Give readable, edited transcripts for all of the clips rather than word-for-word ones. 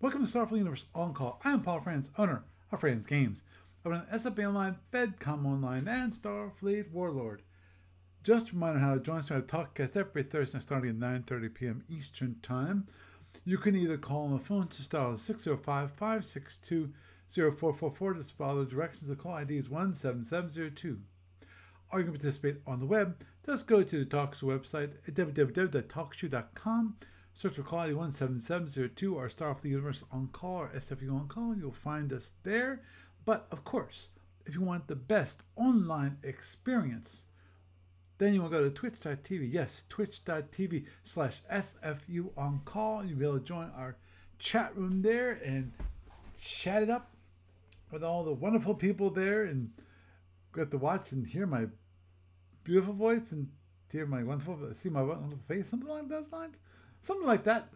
Welcome to Starfleet Universe On Call. I am Paul Franz, owner of Franz Games. I run SFU Online, FedCom Online, and Starfleet Warlord. Just a reminder how to join us. We have TalkCast every Thursday starting at 9:30 p.m. Eastern Time. You can either call on the phone to dial 605-562-0444. Just follow the directions. The call ID is 17702. Or you can participate on the web. Just go to the TalkShoe website at www.talkshoe.com. Search for call ID 17702 or Starfleet Universe On Call or SFU On Call. You'll find us there. But of course, if you want the best online experience, then you will go to twitch.tv. Yes, twitch.tv/SFU On Call. You'll be able to join our chat room there and chat it up with all the wonderful people there and get to watch and hear my beautiful voice and see my wonderful face, something along those lines. Something like that.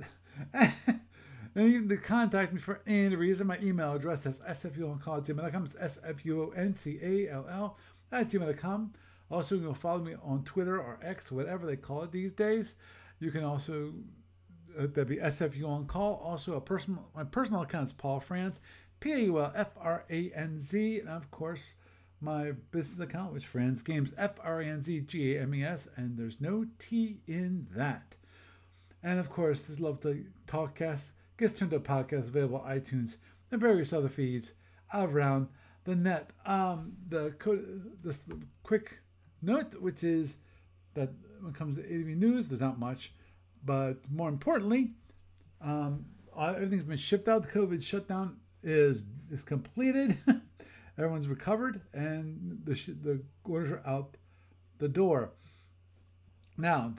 And you can contact me for any reason. My email address is sfuoncall@gmail.com. It's sfuoncall@gmail.com. Also, you can follow me on Twitter or X, whatever they call it these days. You can also, that'd be SFU On Call. Also, my personal account is Paul Franz, PaulFranz, and of course, my business account, which is Franz Games, FranzGames, and there's no T in that. And of course, this Love to Talkcast gets turned to a podcast available on iTunes and various other feeds around the net. This quick note, which is that when it comes to AV news, there's not much, but more importantly, everything's been shipped out. The COVID shutdown is completed. Everyone's recovered, and the orders are out the door. Now,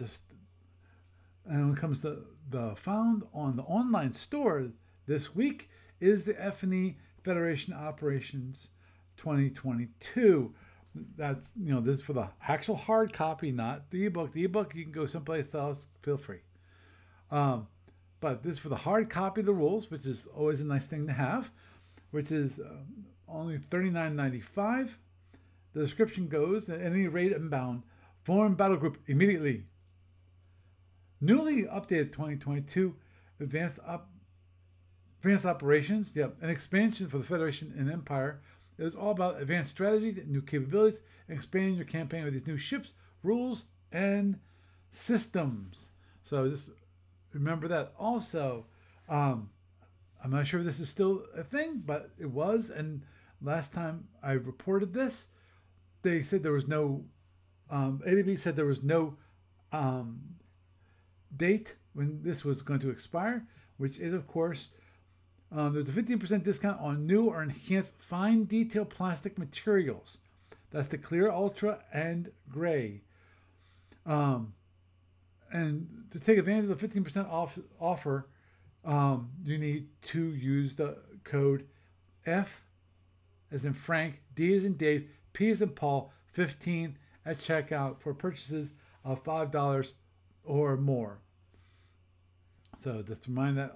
and when it comes to the found on the online store this week is the F&E Federation Operations 2022. That's, this is for the actual hard copy, not the ebook. The ebook, you can go someplace else, feel free. But this is for the hard copy of the rules, which is always a nice thing to have, which is only $39.95. The description goes, at any rate and bound, form battle group immediately. Newly updated 2022 advanced operations, an expansion for the Federation and Empire. It is all about advanced strategy, new capabilities, and expanding your campaign with these new ships, rules, and systems. So just remember that. Also, I'm not sure if this is still a thing, but it was. And last time I reported this, they said there was no, ADB said there was no date when this was going to expire, which is, of course, there's a 15% discount on new or enhanced fine detail plastic materials. That's the clear, ultra, and gray. And to take advantage of the 15% offer, you need to use the code F as in Frank, D as in Dave, P as in Paul, 15 at checkout for purchases of $5 or more. So just remind that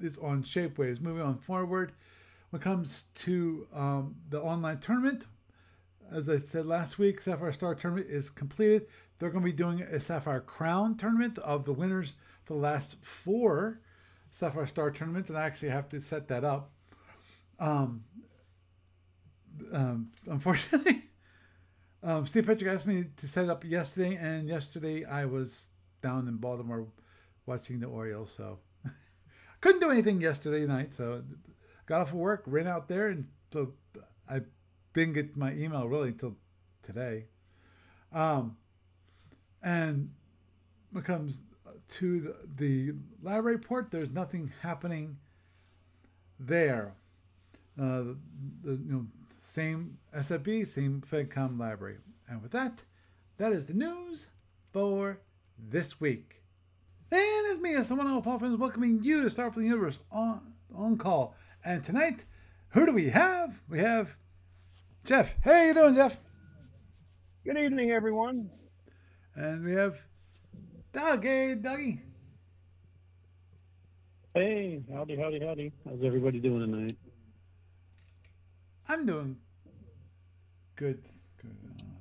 is on Shapeways. Moving on forward, when it comes to the online tournament, as I said last week, Sapphire Star tournament is completed. They're going to be doing a Sapphire Crown tournament of the winners for the last 4 Sapphire Star tournaments, and I actually have to set that up. Unfortunately, Steve Patrick asked me to set it up yesterday, and yesterday I was down in Baltimore watching the Orioles, so couldn't do anything yesterday night. So got off of work, ran out there, and so I didn't get my email really until today. And when it comes to the library port, there's nothing happening there. Same SFB, same FedCom library. And with that, that is the news for this week. And it's me, someone else, Paul Franz, welcoming you to Starfleet Universe on Call. And tonight, who do we have? We have Jeff. Hey, how you doing, Jeff? Good evening, everyone. And we have Doug. Hey, Dougie. Hey, howdy. How's everybody doing tonight? I'm doing good. I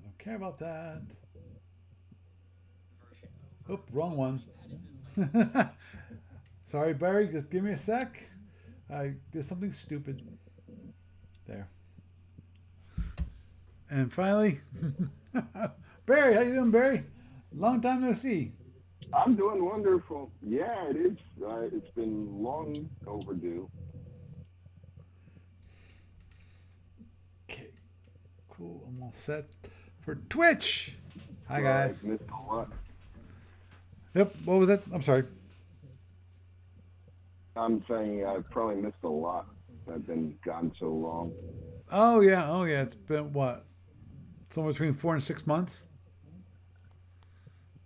don't care about that. Oh, wrong one. Sorry, Barry, just give me a sec. I did something stupid. There. And finally, Barry, how you doing, Barry? Long time no see. I'm doing wonderful. Yeah, it is. It's been long overdue. Okay, cool. I'm all set for Twitch. Hi, guys. Missed a lot. Yep. What was that? I'm sorry. I'm saying I've probably missed a lot. I've been gone so long. Oh yeah. Oh yeah. It's been what? Somewhere between 4 and 6 months.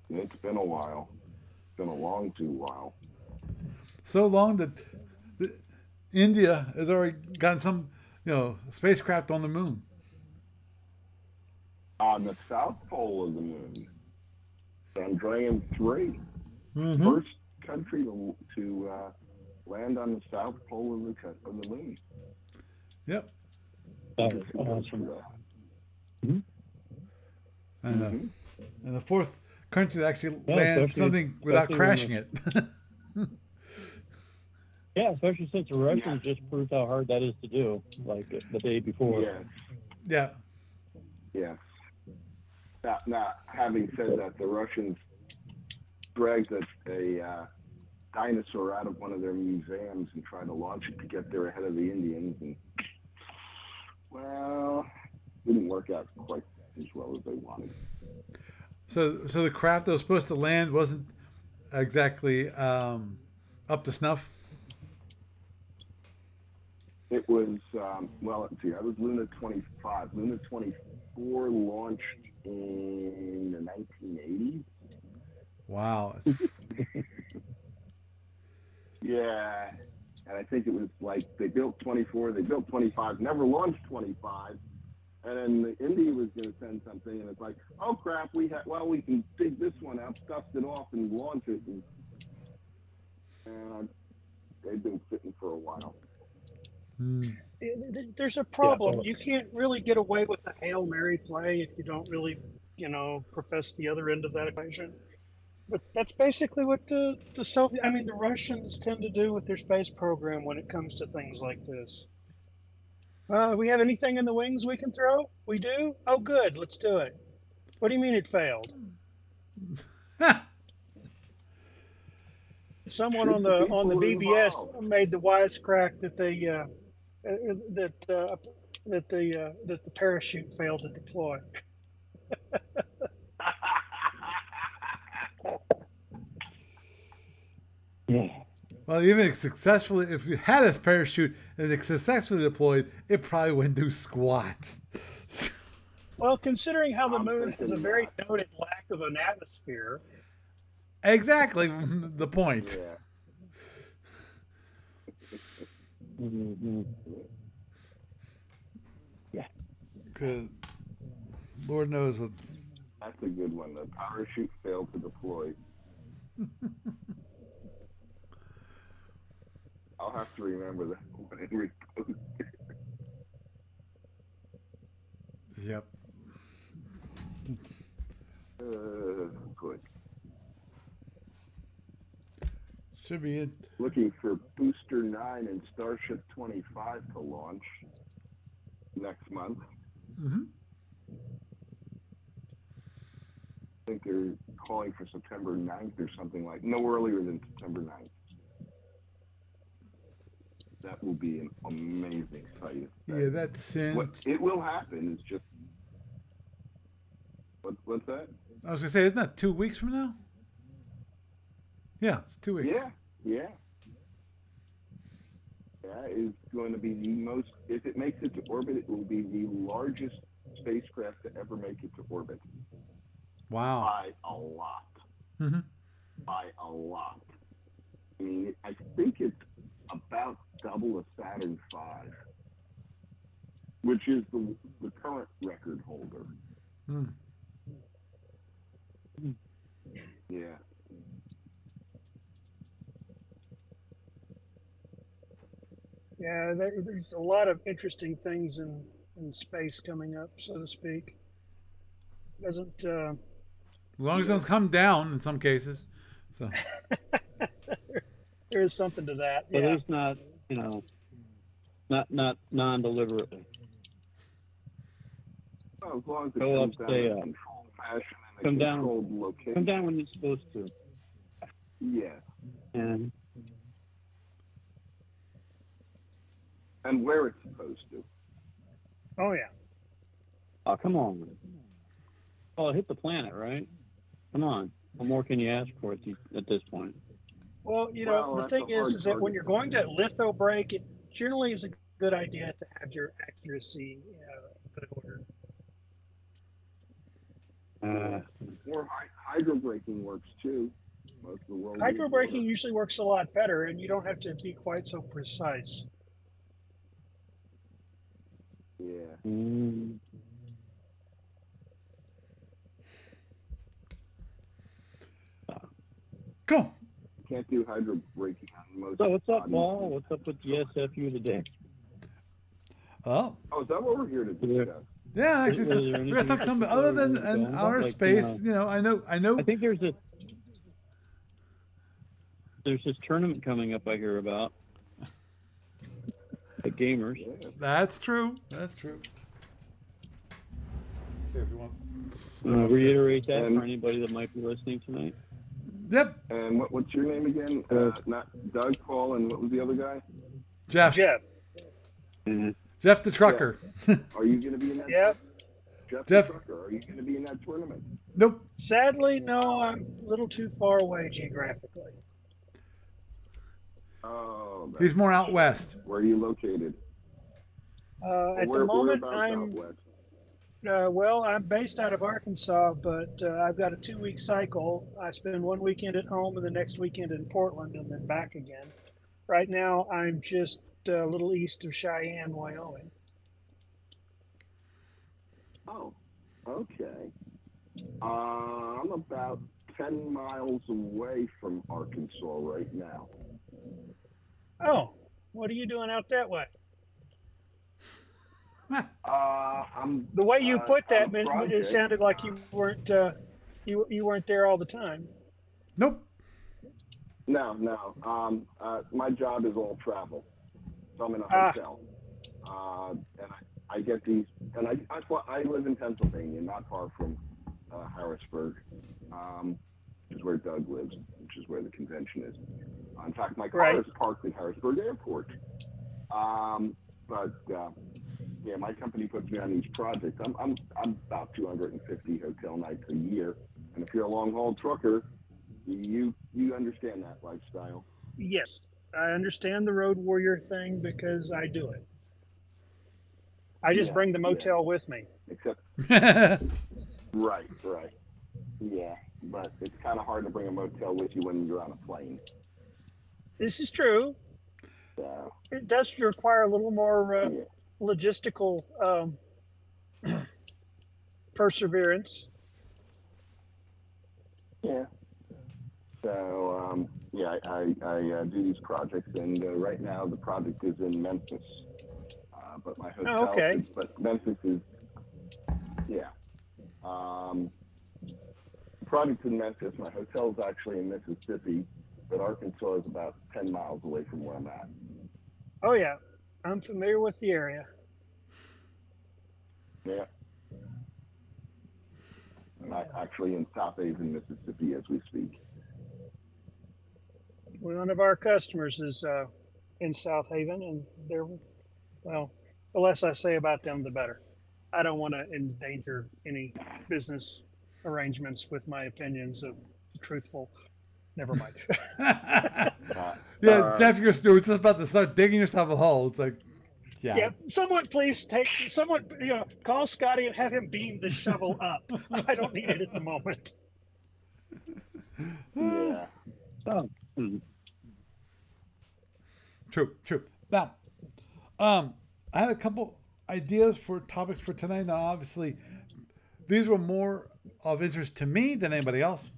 It's been a while. It's been a long while. So long that India has already gotten some, spacecraft on the moon. On the south pole of the moon, Chandrayaan-3, Mm-hmm. first country to land on the south pole of the moon. Yep. That was awesome. And the fourth country to actually land something without crashing it. Yeah, especially since the Russians just proved how hard that is to do, like the day before. Yes. Yeah. Yes. Now, having said that, the Russians dragged a dinosaur out of one of their museums and tried to launch it to get there ahead of the Indians, and well, didn't work out quite as well as they wanted. So the craft that was supposed to land wasn't exactly up to snuff. It was let's see, that was Luna 25. Luna 24 launched in the 1980s. Wow. Yeah, and I think it was like they built 24, they built 25, never launched 25, and then India was going to send something, and it's like, oh crap, we can dig this one out, dust it off, and launch it, and they've been sitting for a while. There's a problem. You can't really get away with the Hail Mary play if you don't really, profess the other end of that equation. But that's basically what the Russians tend to do with their space program when it comes to things like this. We have anything in the wings we can throw? We do? Oh, good. Let's do it. What do you mean it failed? Someone on the BBS made the wisecrack that the parachute failed to deploy. Yeah. Well, even if you had a parachute and it successfully deployed, it probably wouldn't do squat. Well, considering how the moon has a very noted lack of an atmosphere. Exactly the point. Yeah. Yeah. Good. Lord knows what. That's a good one. The parachute failed to deploy. I'll have to remember that when it reposts. Yep. Good. Should be it. Looking for Booster 9 and Starship 25 to launch next month. Mm-hmm. I think they're calling for September 9th or something no earlier than September 9th. That will be an amazing sight. Yeah, that's in. It will happen. It's just. What's that? I was going to say, isn't that 2 weeks from now? Yeah, it's 2 weeks. Yeah. That is going to be the most. If it makes it to orbit, it will be the largest spacecraft to ever make it to orbit. Wow. By a lot. Mm-hmm. By a lot. I mean, I think it's about double a Saturn V, which is the current record holder. Mm. Yeah. Yeah, there's a lot of interesting things in space coming up, so to speak. Doesn't As long as it doesn't come down in some cases. So there is something to that. But Yeah. it's not, not non-deliberately. Oh, as long as it Go up, comes down stay in a up. controlled fashion and a Come down. controlled location. Come down when you're supposed to. Yeah. And where it's supposed to. Oh yeah. oh, come on. Oh, it hit the planet, right? Come on. What more can you ask for at this point? Well, Well, the that's thing a hard is that when target. you're going to litho break, it generally is a good idea to have your accuracy in good order. Or hydro braking works too. Most of the world Hydro uses braking water. usually works a lot better, and you don't have to be quite so precise. Yeah. Mm. Cool. Can't do hydro braking on most. So what's up, bodies. Paul? What's up with the SFU today? Oh, Oh, is that what we're here to discuss? yeah. Was Actually, there we're gonna talk anything something particular other than you wanted to an go about? outer Like, space. I know. I think there's this tournament coming up I hear about. The gamers. Yeah. That's true. That's true. Here, if you want. Reiterate that And- for anybody that might be listening tonight. Yep, And what's your name again? Not Doug, Paul, and what was the other guy? Jeff. Jeff. Jeff the trucker. Are you going to be in that? Yep. Jeff, Jeff. the trucker. Are you going to be in that tournament? Nope. Sadly, no. I'm a little too far away geographically. Oh, that's He's more out west. Where are you located? At the moment, whereabouts I'm out west? I'm based out of Arkansas, but I've got a 2-week cycle. I spend one weekend at home and the next weekend in Portland and then back again. Right now, I'm just a little east of Cheyenne, Wyoming. Oh, okay. I'm about 10 miles away from Arkansas right now. Oh, what are you doing out that way? I'm The way you put that, on a it project. sounded like you weren't you weren't there all the time. Nope. No. My job is all travel. So I'm in a Ah. hotel. And I get these, and I live in Pennsylvania, not far from Harrisburg, which is where Doug lives, which is where the convention is. In fact, my car Right. is parked at Harrisburg Airport. Yeah, my company puts me on these projects. I'm about 250 hotel nights a year, and if you're a long haul trucker, you understand that lifestyle. Yes, I understand the road warrior thing because I do it. I just Yeah, bring the motel with me. Except right. Yeah, but it's kind of hard to bring a motel with you when you're on a plane. This is true. So It does require a little more yeah. logistical perseverance. Yeah. So yeah, I do these projects, and right now the project is in Memphis, but my hotel. Oh, okay. But Memphis is, yeah. The project's in Memphis. My hotel's actually in Mississippi, but Arkansas is about 10 miles away from where I'm at. Oh yeah, I'm familiar with the area. Yeah. I'm actually in South Haven, Mississippi, as we speak. One of our customers is in South Haven, and they're, well, the less I say about them, the better. I don't want to endanger any business arrangements with my opinions of truthful. Never mind. Yeah, Jeff, you're just about to start digging yourself a hole. It's like, yeah. Yeah, someone please call Scotty and have him beam the shovel up. I don't need it at the moment. Yeah. Oh, True. Now, I had a couple ideas for topics for tonight. Now, obviously, these were more of interest to me than anybody else.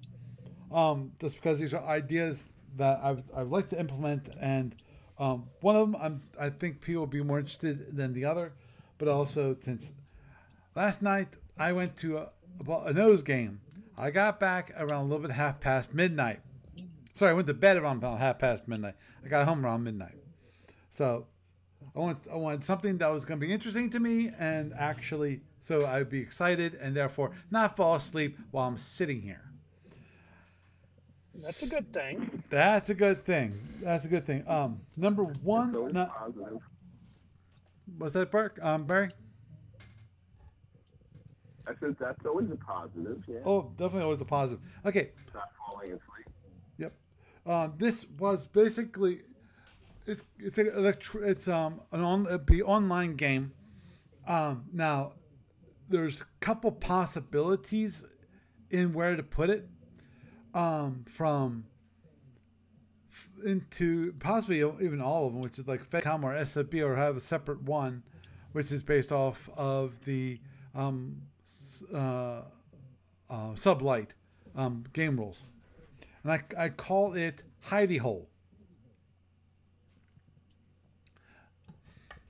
Just because these are ideas that I'd like to implement, and one of them I think people will be more interested than the other, but also since last night I went to a nose game. I got back around a little bit half past midnight. Sorry, I went to bed around half past midnight. I got home around midnight. So I want something that was going to be interesting to me, and actually, so I'd be excited and therefore not fall asleep while I'm sitting here. That's a good thing. That's a good thing. That's a good thing. Number one. So it's positive. Was that Barry? I said that's always a positive. Yeah. Oh, definitely always a positive. Okay. Not falling asleep. Yep. This was basically it's an online game. Now there's a couple possibilities in where to put it. From into possibly even all of them, which is like FedCom or SFB, or have a separate one, which is based off of the Sublight game rules, and I call it Hidey Hole.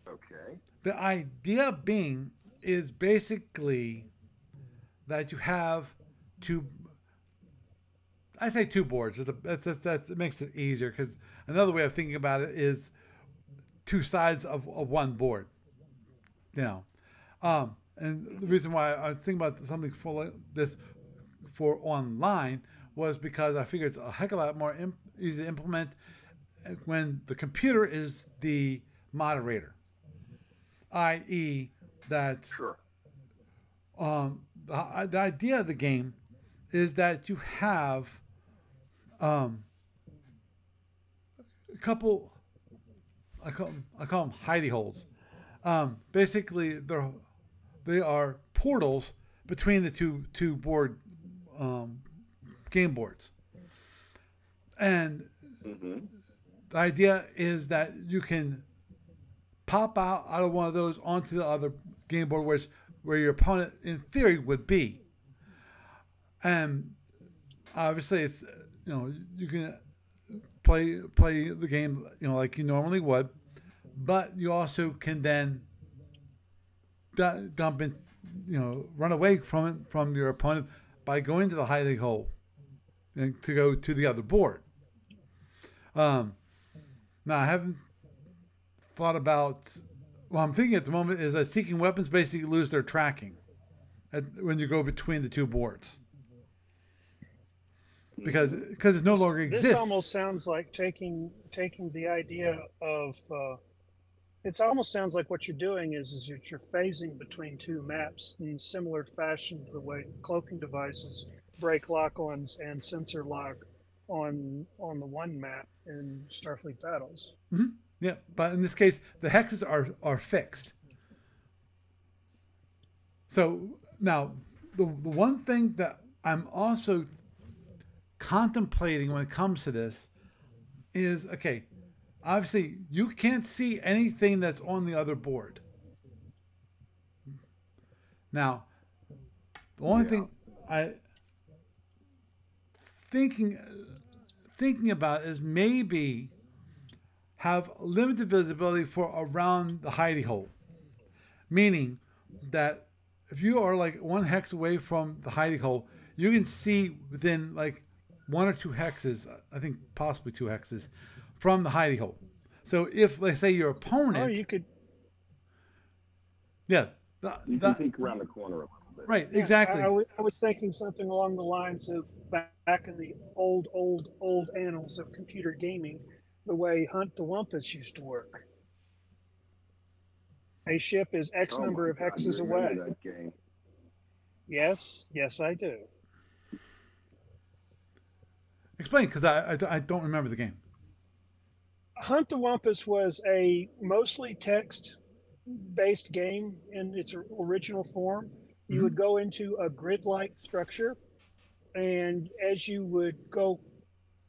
Okay. The idea being is basically that you have two. I say two boards. That makes it easier, because another way of thinking about it is two sides of one board. You know, and the reason why I was thinking about something for this for online was because I figured it's a heck of a lot more easy to implement when the computer is the moderator, i.e., that Sure. the idea of the game is that you have a couple. I call them hidey holes. Basically, they are portals between the two board game boards, and the idea is that you can pop out of one of those onto the other game board, where your opponent, in theory, would be. And obviously, it's you can play the game like you normally would, but you also can then dump in, run away from your opponent by going to the hiding hole and to go to the other board. Now I haven't thought about. What I'm thinking at the moment is that seeking weapons basically lose their tracking when you go between the two boards, because it no longer exists. This almost sounds like taking the idea of. It almost sounds like what you're doing is you're phasing between two maps in similar fashion to the way cloaking devices break lock-ons and sensor lock on the one map in Starfleet battles. Mm-hmm. Yeah, but in this case, the hexes are fixed. So now, the one thing that I'm also contemplating when it comes to this is, okay, obviously you can't see anything that's on the other board. Now, the only thing I thinking about is maybe have limited visibility for around the hidey hole, meaning that if you are like one hex away from the hidey hole, you can see within like one or two hexes, I think possibly two hexes, from the hidey hole. So if, let's say, your opponent, or you could, yeah, you can peek around the corner a little bit. Right, yeah, exactly. I was thinking something along the lines of back in the old annals of computer gaming, the way Hunt the Wumpus used to work. A ship is X number of hexes away. That game. Yes, I do. Explain, because I don't remember the game. Hunt the Wumpus was a mostly text-based game in its original form. You would go into a grid-like structure, and as you would go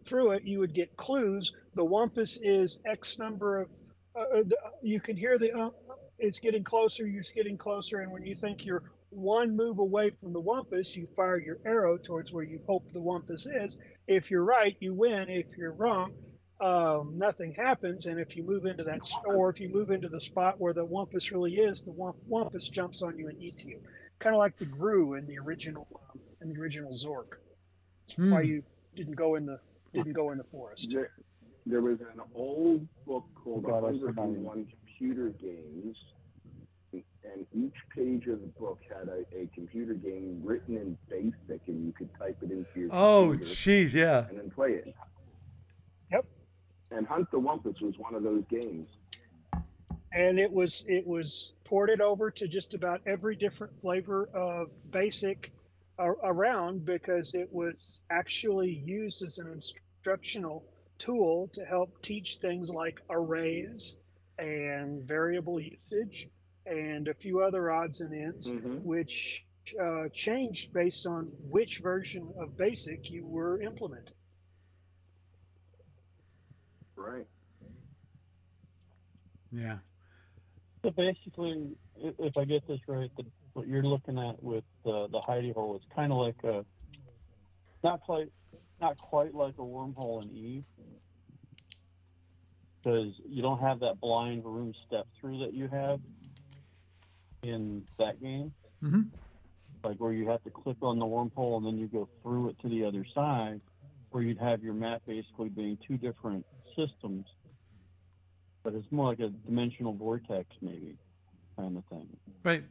through it, you would get clues. The Wumpus is X number of. You can hear it's getting closer. You're getting closer, and when you think you're one move away from the Wumpus, you fire your arrow towards where you hope the Wumpus is. If you're right, you win. If you're wrong, nothing happens. And if you move into if you move into the spot where the Wumpus really is, the Wumpus jumps on you and eats you. Kind of like the Gru in the original Zork. That's why you didn't go in the forest. There was an old book called 101 computer games, and each page of the book had a computer game written in BASIC, and you could type it into your Oh, computer jeez, yeah. and then play it. Yep. And Hunt the Wumpus was one of those games. And it was ported over to just about every different flavor of BASIC around, because it was actually used as an instructional tool to help teach things like arrays and variable usage and a few other odds and ends, which changed based on which version of BASIC you were implementing. Right. Yeah. So basically, if I get this right, what you're looking at with the hidey hole is kind of like not quite like a wormhole in Eve, because you don't have that blind room step through that you have in that game, like where you have to click on the wormhole and then you go through it to the other side, where you'd have your map basically being two different systems, but it's more like a dimensional vortex maybe kind of thing. Right.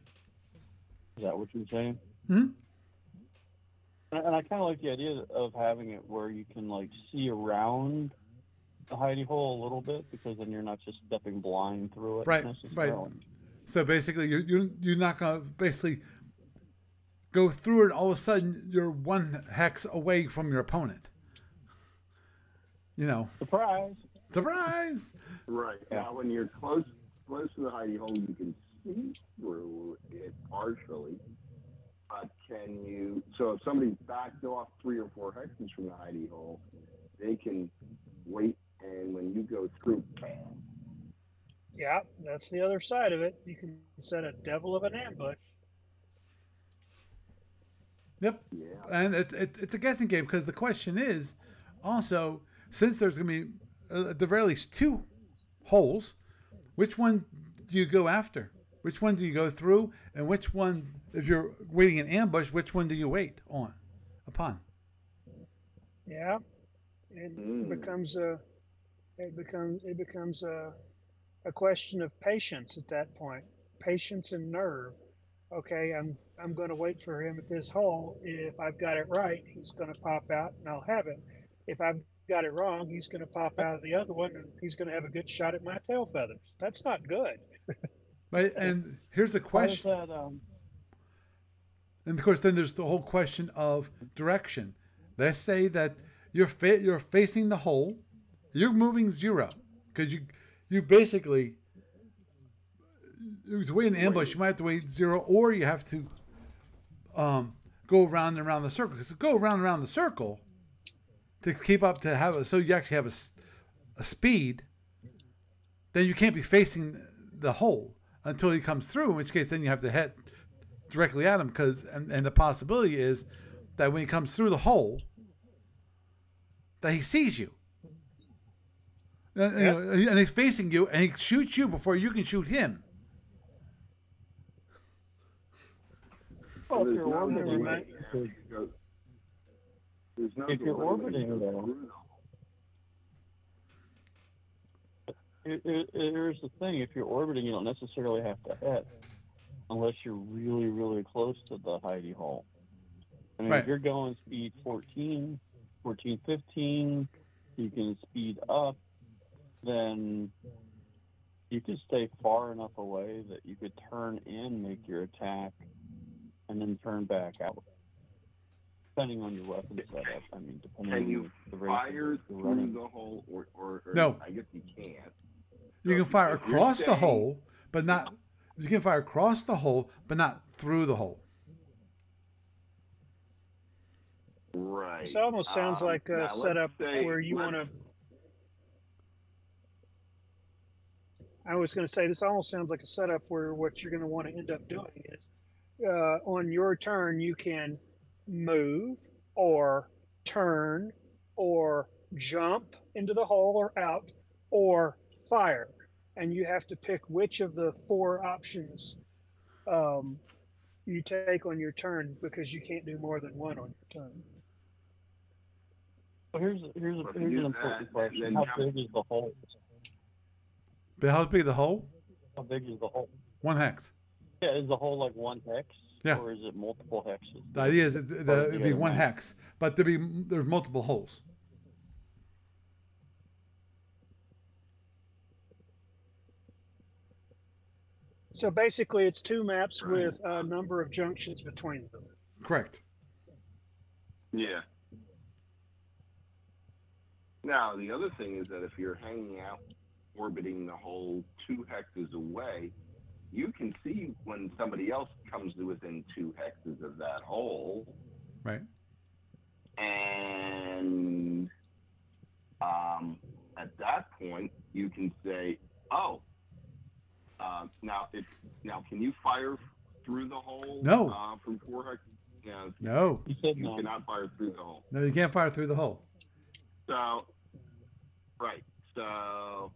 Is that what you're saying? Mm-hmm. And I kind of like the idea of having it where you can like see around the hidey hole a little bit, because then you're not just stepping blind through it. Right. Necessarily. So basically, you're not gonna basically go through it. All of a sudden, you're one hex away from your opponent. You know. Surprise! Surprise! Right. Yeah. Now, when you're close to the hidey hole, you can see through it partially. But can you? So if somebody backed off 3 or 4 hexes from the hidey hole, they can wait, and when you go through, bam. Yeah, that's the other side of it. You can set a devil of an ambush. Yep. Yeah. And it's a guessing game, because the question is also, since there's going to be at the very least 2 holes, which one do you go after? Which one do you go through? And which one, if you're waiting in ambush, which one do you wait upon? Yeah, it becomes a question of patience at that point. Patience and nerve. Okay, I'm going to wait for him at this hole. If I've got it right, he's going to pop out and I'll have it. If I've got it wrong, he's going to pop out of the other one and he's going to have a good shot at my tail feathers. That's not good. Right, and here's the question. And of course, then there's the whole question of direction. Let's say that you're facing the hole, you're moving 0, because you basically, to wait in ambush, you might have to wait 0, or you have to go around and around the circle. Because to go around and around the circle to keep up to have so you actually have a speed, then you can't be facing the hole until he comes through, in which case then you have to head directly at him, because and the possibility is that when he comes through the hole that he sees you. And he's facing you, and he shoots you before you can shoot him. Well, if you're orbiting, if you're orbiting, though, here's the thing: if you're orbiting, you don't necessarily have to hit, unless you're really, really close to the hidey hole. I mean, if you're going speed 14, 15, you can speed up, then you could stay far enough away that you could turn in, make your attack, and then turn back out. Depending on your weapon setup. I mean, depending on the rate fire through the hole, or no? I guess you can't. You can fire across the hole, but not. You can fire across the hole, but not through the hole. Right. This almost sounds like a setup where you want to. I was going to say, this almost sounds like a setup where what you're going to want to end up doing is on your turn, you can move or turn or jump into the hole or out or fire. And you have to pick which of the 4 options you take on your turn, because you can't do more than one on your turn. So here's an important question: how big is the hole? But how big is the hole? How big is the hole? 1 hex. Yeah, is the hole like 1 hex? Yeah. Or is it multiple hexes? The idea is that it'd be 1 hex, but there's multiple holes. So basically, it's 2 maps with a number of junctions between them. Correct. Yeah. Now, the other thing is that if you're hanging out, orbiting the hole 2 hexes away, you can see when somebody else comes to within 2 hexes of that hole. Right. And at that point, you can say, "Oh, now can you fire through the hole? No. From 4 hexes? Yeah, No. You said you no. cannot fire through the hole. No, you can't fire through the hole. So, right. So,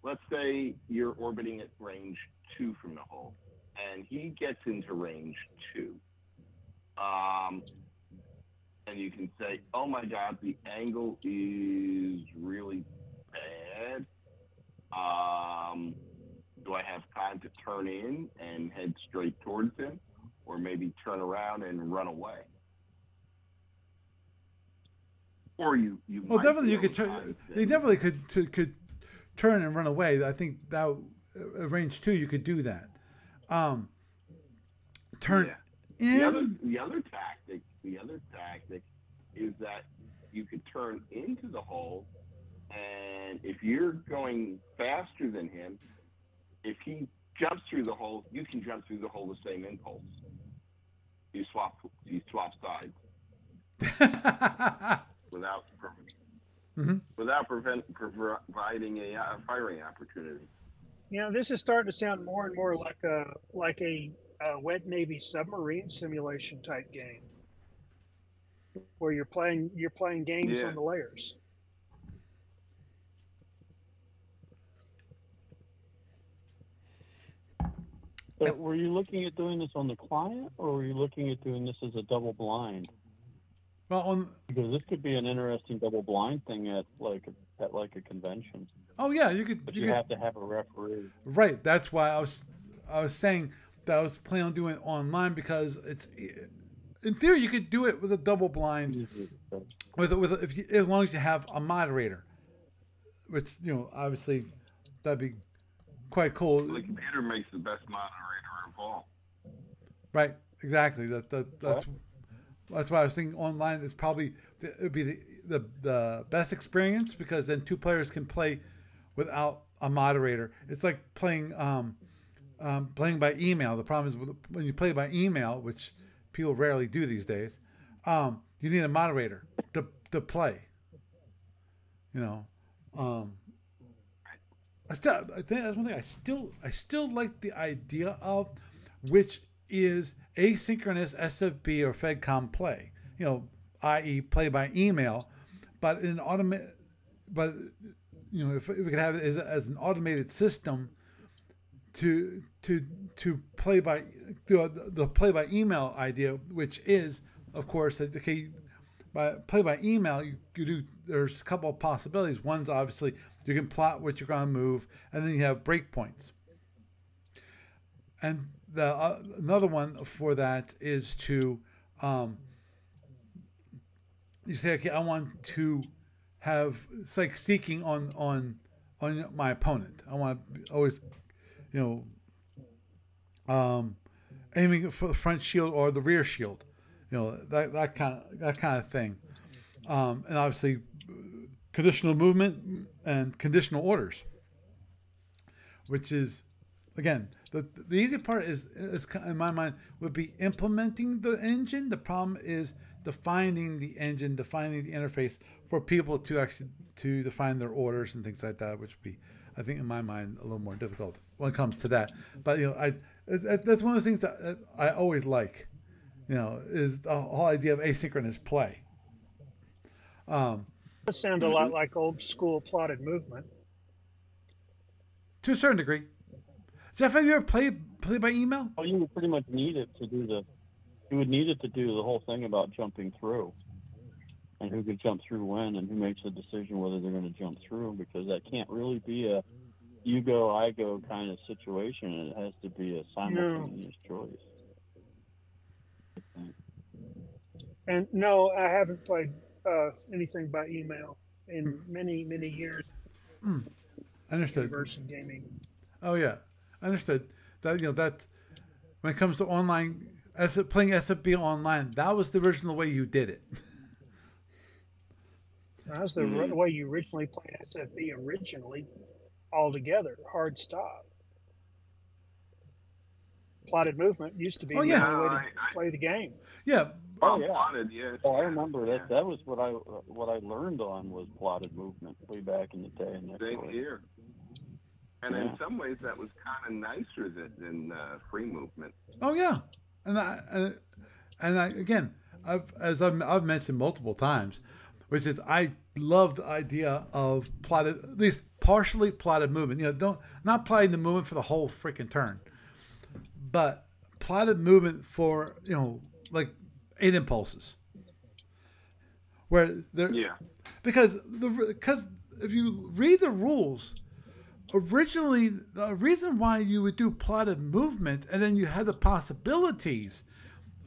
let's say you're orbiting at range 2 from the hole, and he gets into range 2. And you can say, "Oh my God, the angle is really bad. Do I have time to turn in and head straight towards him, or maybe turn around and run away?" Or you Well, might definitely be you able could to turn. find You definitely could turn and run away. I think that at range 2 you could do that. Turn in. The other tactic is that you could turn into the hole, and if you're going faster than him, if he jumps through the hole, you can jump through the hole the same impulse. You swap sides without providing a firing opportunity. This is starting to sound more and more like a wet Navy submarine simulation type game, where you're playing games on the layers. So were you looking at doing this on the client, or were you looking at doing this as a double blind? Well, because this could be an interesting double blind thing at like a convention. Oh yeah, you could. But you have to have a referee. Right. That's why I was saying that I was planning on doing it online, because it's in theory you could do it with a double blind, as long as you have a moderator, which obviously that'd be quite cool. The computer makes the best moderator of all. Right. Exactly. That's why I was thinking online is probably it would be the best experience, because then 2 players can play without a moderator. It's like playing by email. The problem is when you play by email, which people rarely do these days, you need a moderator to play. I think that's one thing I still like the idea of, which is asynchronous SFB or FedCom play. I.e. play by email, but in if we could have it as an automated system to play by the play by email idea, which is of course that by play by email you do, there's a couple of possibilities. One's obviously you can plot what you're going to move, and then you have breakpoints. And another one for that is to you say, okay, I want to have, it's like seeking on my opponent. I want to always aiming for the front shield or the rear shield, that kind of thing, and obviously conditional movement and conditional orders, which is again the easy part is in my mind would be implementing the engine. The problem is defining the engine, defining the interface for people to actually to define their orders and things like that, which would be, I think, in my mind, a little more difficult when it comes to that. But that's one of the things that I always like, is the whole idea of asynchronous play. It sounds a lot like old school plotted movement. To a certain degree. Jeff, have you ever played by email? Oh, you would pretty much need it to do you would need it to do the whole thing about jumping through, and who could jump through when, and who makes the decision whether they're going to jump through, because that can't really be a you go, I go kind of situation, and it has to be a simultaneous choice. And no, I haven't played anything by email in many, many years. Understood. Versus gaming. Oh yeah, understood. That that when it comes to online, playing SFB online, that was the original way you did it. That was the way you originally played SFB originally, altogether, hard stop. Plotted movement used to be the only way to play the game. Yeah. Oh yeah. Plotted, yes. Oh, I remember that. That was what I learned on was plotted movement way back in the day. Same here. And in some ways, that was kind of nicer than free movement. Oh yeah, and I again, I've mentioned multiple times, which is I love the idea of plotted, at least partially plotted movement. Not plotting the movement for the whole freaking turn, but plotted movement for like 8 impulses, where there. Yeah. Because if you read the rules. Originally, the reason why you would do plotted movement and then you had the possibilities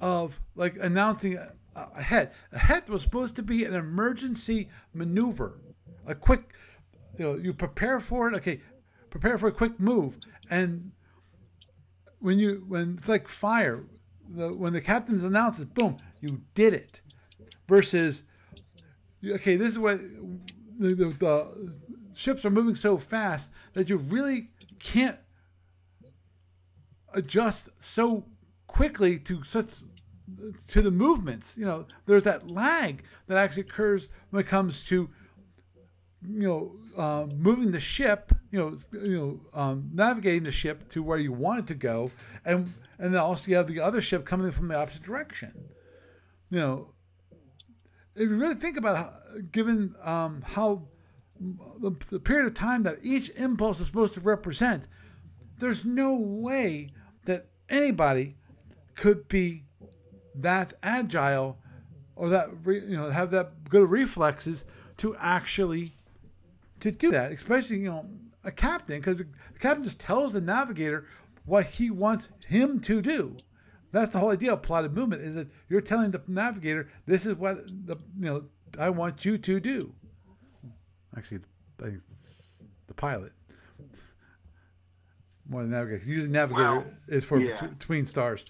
of like announcing a head. A head was supposed to be an emergency maneuver, a quick, you prepare for it. Okay, prepare for a quick move, and when it's like fire, when the captain announces, boom, you did it. Versus, okay, this is what the ships are moving so fast that you really can't adjust so quickly to the movements. There's that lag that actually occurs when it comes to moving the ship, navigating the ship to where you want it to go, and then also you have the other ship coming from the opposite direction. If you really think about given how the period of time that each impulse is supposed to represent, there's no way that anybody could be that agile or that have that good reflexes to actually to do that. Especially a captain, because the captain just tells the navigator what he wants him to do. That's the whole idea of plotted movement, is that you're telling the navigator, this is what I want you to do. Actually, I think the pilot more than navigator. Usually, navigator is for between stars.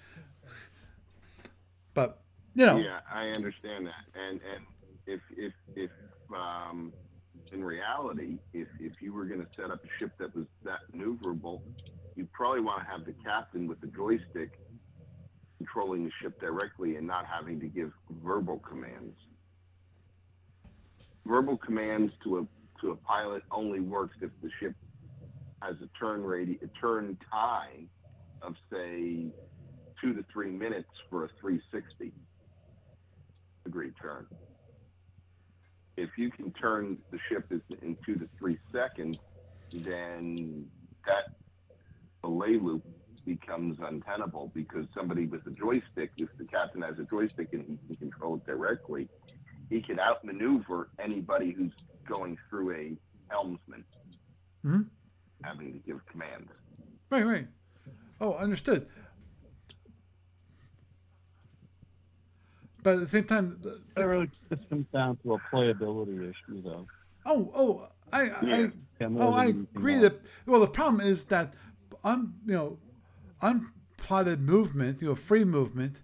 But yeah, I understand that. And if in reality, if you were going to set up a ship that was that maneuverable, you'd probably want to have the captain with the joystick controlling the ship directly and not having to give verbal commands. Verbal commands to a pilot only works if the ship has a turn time of say 2 to 3 minutes for a 360-degree turn. If you can turn the ship in 2 to 3 seconds, then that delay loop becomes untenable, because somebody with a joystick, if the captain has a joystick and he can control it directly, he can outmaneuver anybody who's going through a helmsman, having to give commands. Right. Oh, understood. But at the same time, it really just comes down to a playability issue, though. I agree that. Well, the problem is that unplotted movement, free movement.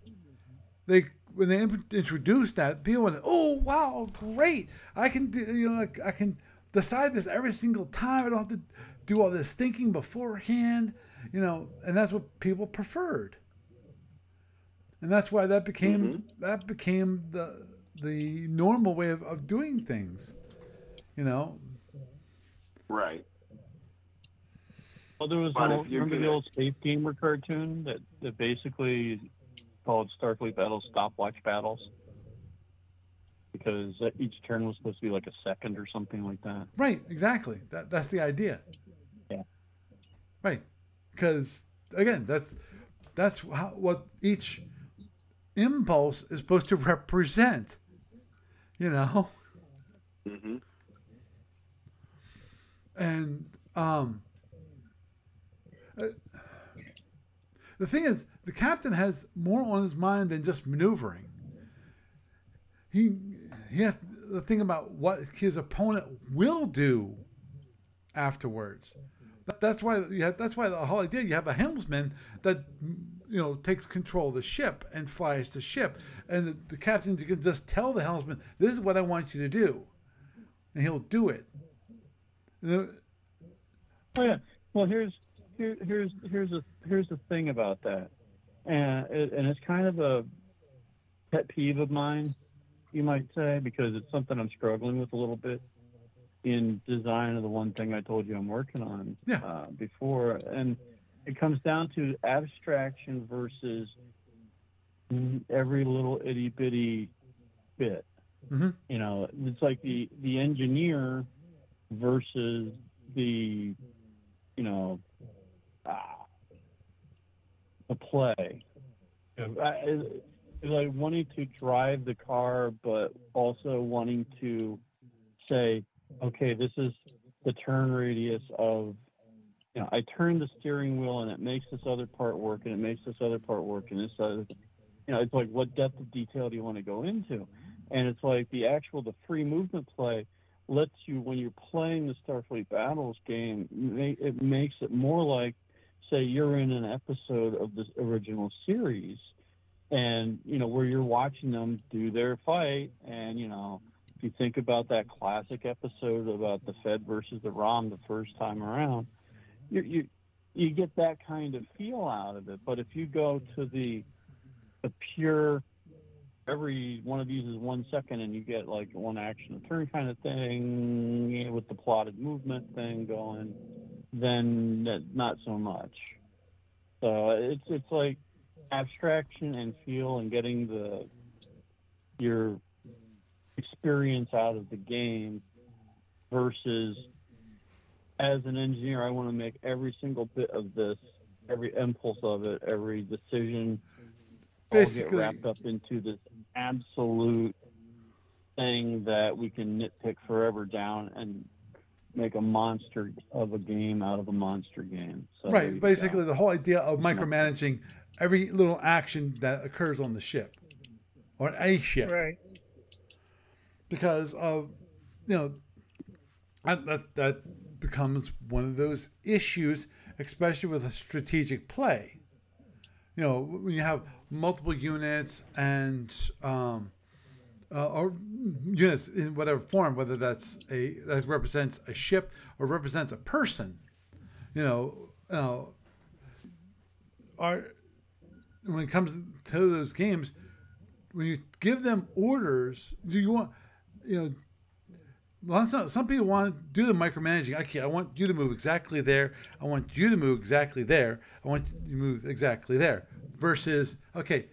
When they introduced that, people went, "Oh wow, great! I can do, I can decide this every single time. I don't have to do all this thinking beforehand, and that's what people preferred, and that's why that became the normal way of doing things, Right. Well, there was remember the old Space Gamer cartoon that basically called Starfleet Battles Stopwatch Battles, because each turn was supposed to be like a second or something like that. Right, exactly. That's the idea. Yeah. Right, because again, that's what each impulse is supposed to represent. And The thing is, the captain has more on his mind than just maneuvering. He has to think about what his opponent will do afterwards. That's why the whole idea, you have a helmsman that takes control of the ship and flies the ship, and the captain can just tell the helmsman, "This is what I want you to do," and he'll do it. Oh yeah. Well, here's the thing about that, and it's kind of a pet peeve of mine, you might say, because it's something I'm struggling with a little bit in design of the one thing I told you I'm working on before, and it comes down to abstraction versus every little itty bitty bit. Mm-hmm. It's like the engineer versus the the play. It's like wanting to drive the car, but also wanting to say, okay, this is the turn radius of, I turn the steering wheel and it makes this other part work, and it makes this other part work, and this other, it's like, what depth of detail do you want to go into? And it's like the free movement play lets you, when you're playing the Starfleet Battles game, it makes it more like, say, you're in an episode of this original series, and, where you're watching them do their fight, and, if you think about that classic episode about the Fed versus the ROM the first time around, you get that kind of feel out of it. But if you go to the pure, every one of these is 1 second, and you get like one action turn kind of thing with the plotted movement thing going, then not so much. So it's like abstraction and feel and getting your experience out of the game versus, as an engineer, I want to make every single bit of this, every impulse of it, every decision, basically all get wrapped up into this absolute thing that we can nitpick forever down and make a monster of a game out of a monster game. So right. Basically, the whole idea of micromanaging every little action that occurs on the ship or a ship. Right. Because of, that becomes one of those issues, especially with a strategic play. When you have multiple units and or units in whatever form, whether that represents a ship or represents a person, when it comes to those games, when you give them orders, do you want, some people want to do the micromanaging. Okay, I want you to move exactly there. I want you to move exactly there. I want you to move exactly there. Versus, okay,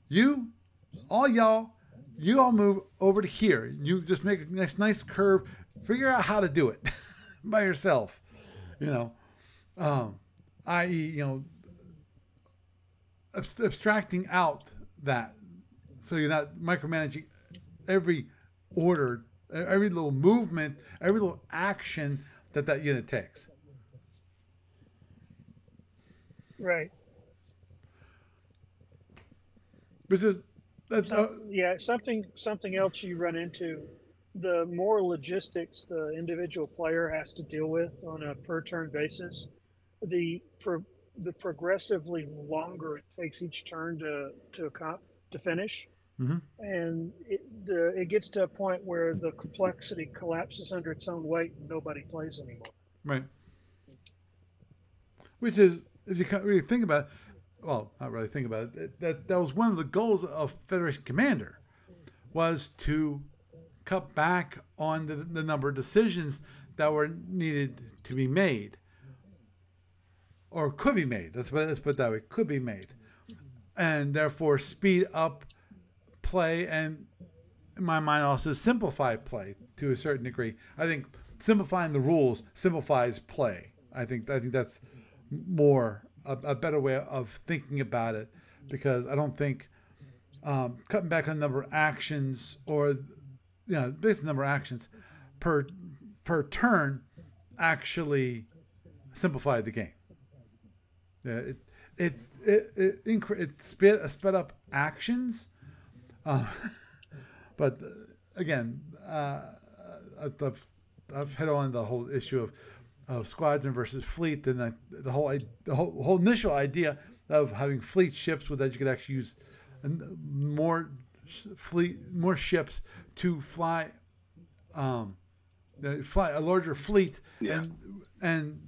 you all move over to here. You just make a nice curve. Figure out how to do it by yourself. I.e., abstracting out that, so you're not micromanaging every order, every little movement, every little action that unit takes. Right. Something else you run into, the more logistics the individual player has to deal with on a per turn basis, the progressively longer it takes each turn to finish. Mm-hmm. And it gets to a point where the complexity collapses under its own weight and nobody plays anymore. Right. Which is, if you really think about it, well, not really think about it, that was one of the goals of Federation Commander, was to cut back on the number of decisions that were needed to be made. Or could be made. Let's put it that way. Could be made. And therefore speed up play, and in my mind also simplify play to a certain degree. I think simplifying the rules simplifies play. I think that's more a better way of thinking about it, because I don't think cutting back on the number of actions, or basically number of actions per turn, actually simplified the game. Yeah, it sped up actions, but again, I've hit on the whole issue of squadron versus fleet, and the whole initial idea of having fleet ships with that you could actually use more ships to fly a larger fleet, Yeah. and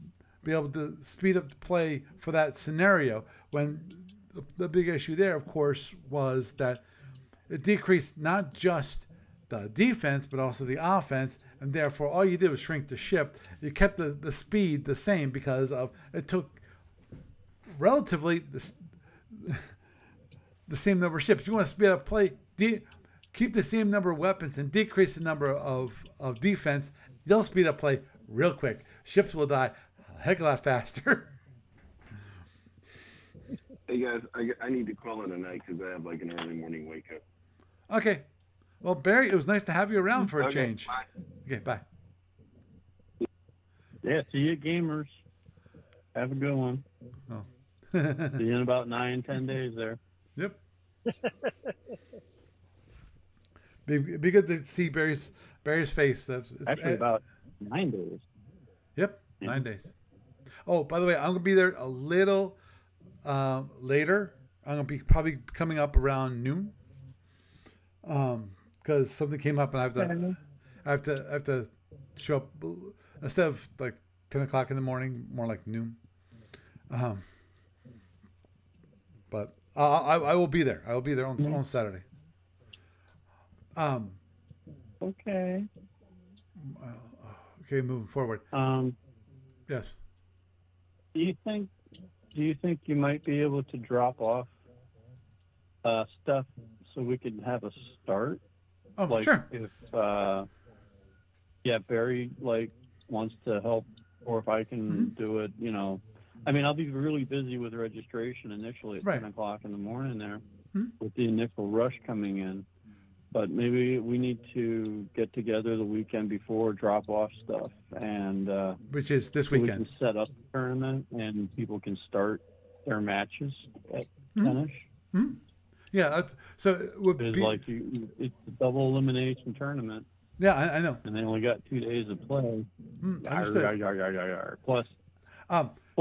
be able to speed up the play for that scenario. When the big issue there, of course, was that it decreased not just the defense but also the offense, and therefore all you did was shrink the ship. You kept the speed the same because of it took relatively the same number of ships. You want to speed up play, keep the same number of weapons and decrease the number of defense. You'll speed up play real quick. Ships will die a heck of a lot faster. Hey guys, I need to call it a night because I have like an early morning wake up. Okay. Well, Barry, it was nice to have you around for a change. Bye. Okay, bye. Yeah, see you, gamers. Have a good one. Oh. See you in about 9-10 days there. Yep. Be good to see Barry's face. Actually, about 9 days. Yep, Yeah. 9 days. Oh, by the way, I'm gonna be there a little later. I'm gonna be probably coming up around noon. Because something came up and I have to show up instead of like 10 o'clock in the morning, more like noon. But I will be there. I will be there on Saturday. Okay. Okay, moving forward. Yes. Do you think you might be able to drop off stuff so we could have a start? Oh, like sure. If Barry wants to help, or if I can do it, I mean, I'll be really busy with registration initially at 10 o'clock in the morning there with the initial rush coming in. But maybe we need to get together the weekend before, drop off stuff, and which is this so weekend. we can set up the tournament and people can start their matches at 10-ish. Yeah, so it would It's be it's a double elimination tournament. Yeah, I know. And they only got 2 days of play. Understood. Plus,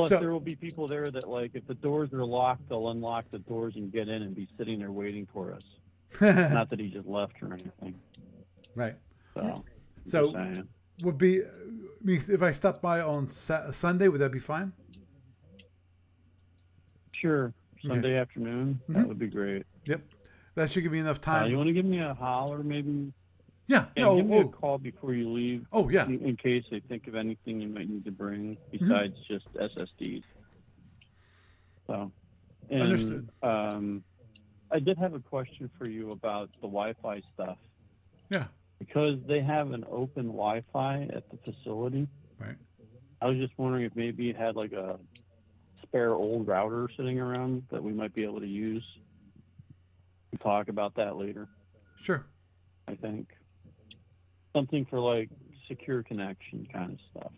so, there will be people there that, if the doors are locked, they'll unlock the doors and get in and be sitting there waiting for us. Not that he just left or anything. Right. So would be if I stop by on Sunday, would that be fine? Sure. Sunday afternoon, that would be great. Yep. That should give me enough time. You want to give me a holler, maybe? Yeah. Give me a call before you leave. Oh, yeah. In case they think of anything you might need to bring besides just SSDs. So, and, understood. I did have a question for you about the Wi-Fi stuff. Yeah. Because they have an open Wi-Fi at the facility. Right. I was just wondering if maybe you had a spare old router sitting around that we might be able to use. We'll talk about that later. Sure. I think something for secure connection kind of stuff.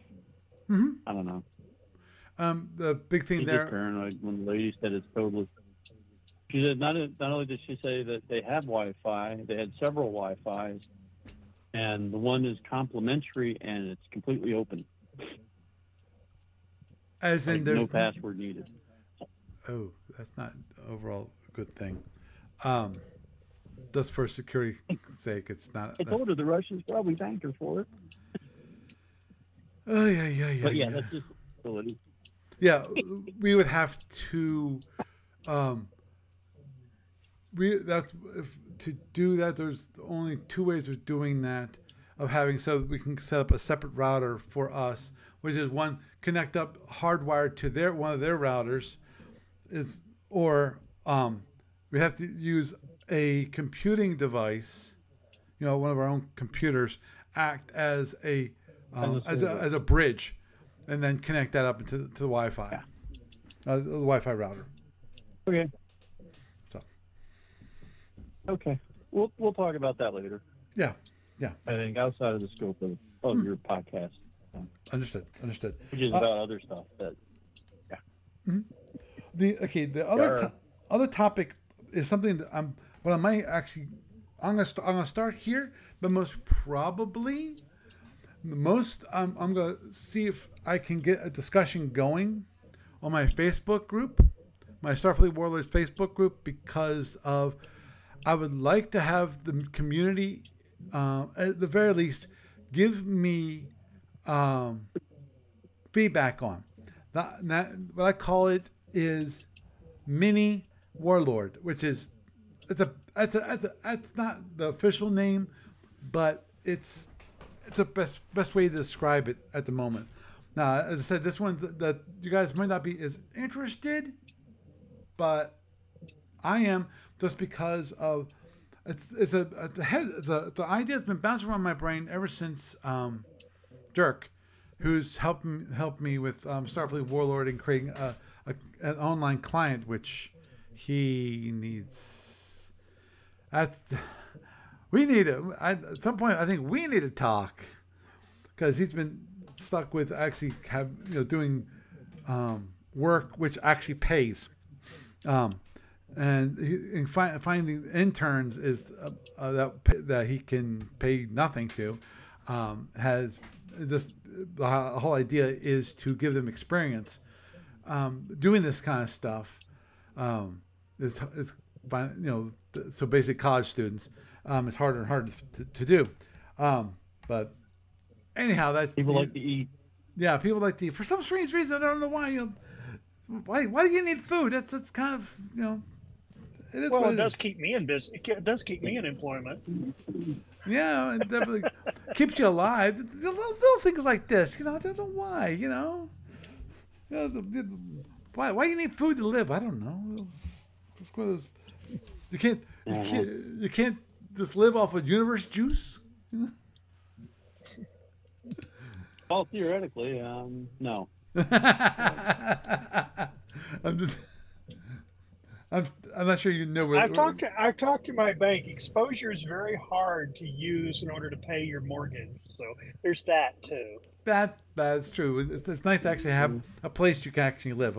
I don't know. The big thing there. Paranoid when the lady said it's totally. She said not only did she say that they have Wi-Fi, they had several Wi-Fis, and the one is complimentary and it's completely open. As in, there's no password needed. Oh, that's not overall a good thing. Just for security's sake, it's not. I told her the Russians probably thanked her for it. Oh yeah. But yeah, that's just facility. Yeah, we would have to. To do that, there's only 2 ways of doing that. So we can set up a separate router for us, which is one connect up hardwired to one of their routers, or we have to use a computing device, one of our own computers, act as a bridge, and then connect that up into the Wi-Fi, the Wi-Fi router. Okay. So. Okay, we'll talk about that later. Yeah. I think outside of the scope of your podcast. Understood. Which is about other stuff that. Yeah. The Sure. other topic is something that I might actually, I'm gonna start here, but most probably, I'm gonna see if I can get a discussion going on my Facebook group, my Starfleet Warlords Facebook group, because of I would like to have the community, at the very least, give me um, feedback on. What I call it is mini Warlord, which is it's not the official name, but it's a best way to describe it at the moment. Now, as I said, this one that you guys might not be as interested, but I am, just because of it's an idea that's been bouncing around my brain ever since Dirk, who's helped me with Starfleet Warlord and creating an online client, which he needs. At we need it at some point. I think we need to talk, because he's been stuck with actually doing work which actually pays. And finding interns is that he can pay nothing to. Has this The whole idea is to give them experience doing this kind of stuff. It's so basic college students. It's harder and harder to do. But anyhow, that's People like to eat. Yeah, people like to eat for some strange reason. I don't know why. Why do you need food? That's kind of It is Well, what it does keep me in business. It does keep me in employment. Yeah, it definitely keeps you alive. Little things like this, I don't know why. Why you need food to live? I don't know. It's one of those, you can't just live off of universe juice. Well, theoretically, no. I'm not sure you know where. I've talked to my bank. Exposure is very hard to use in order to pay your mortgage. So there's that too. That's true. It's nice to actually have a place you can actually live.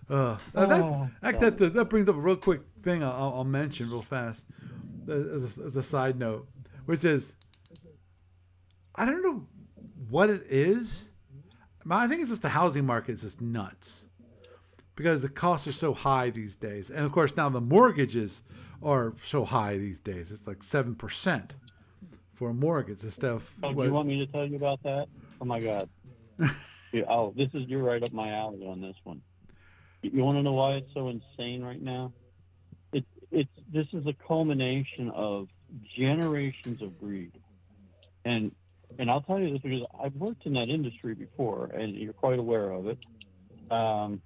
That brings up a real quick thing I'll mention real fast as a side note, which is I don't know what it is. I think it's just the housing market is just nuts, because the costs are so high these days. And of course now the mortgages are so high these days. It's like 7% for a mortgage instead of. Oh, do you want me to tell you about that? Oh my God. You're right up my alley on this one. You want to know why it's so insane right now? This is a culmination of generations of greed. And I'll tell you this because I've worked in that industry before, and you're quite aware of it. I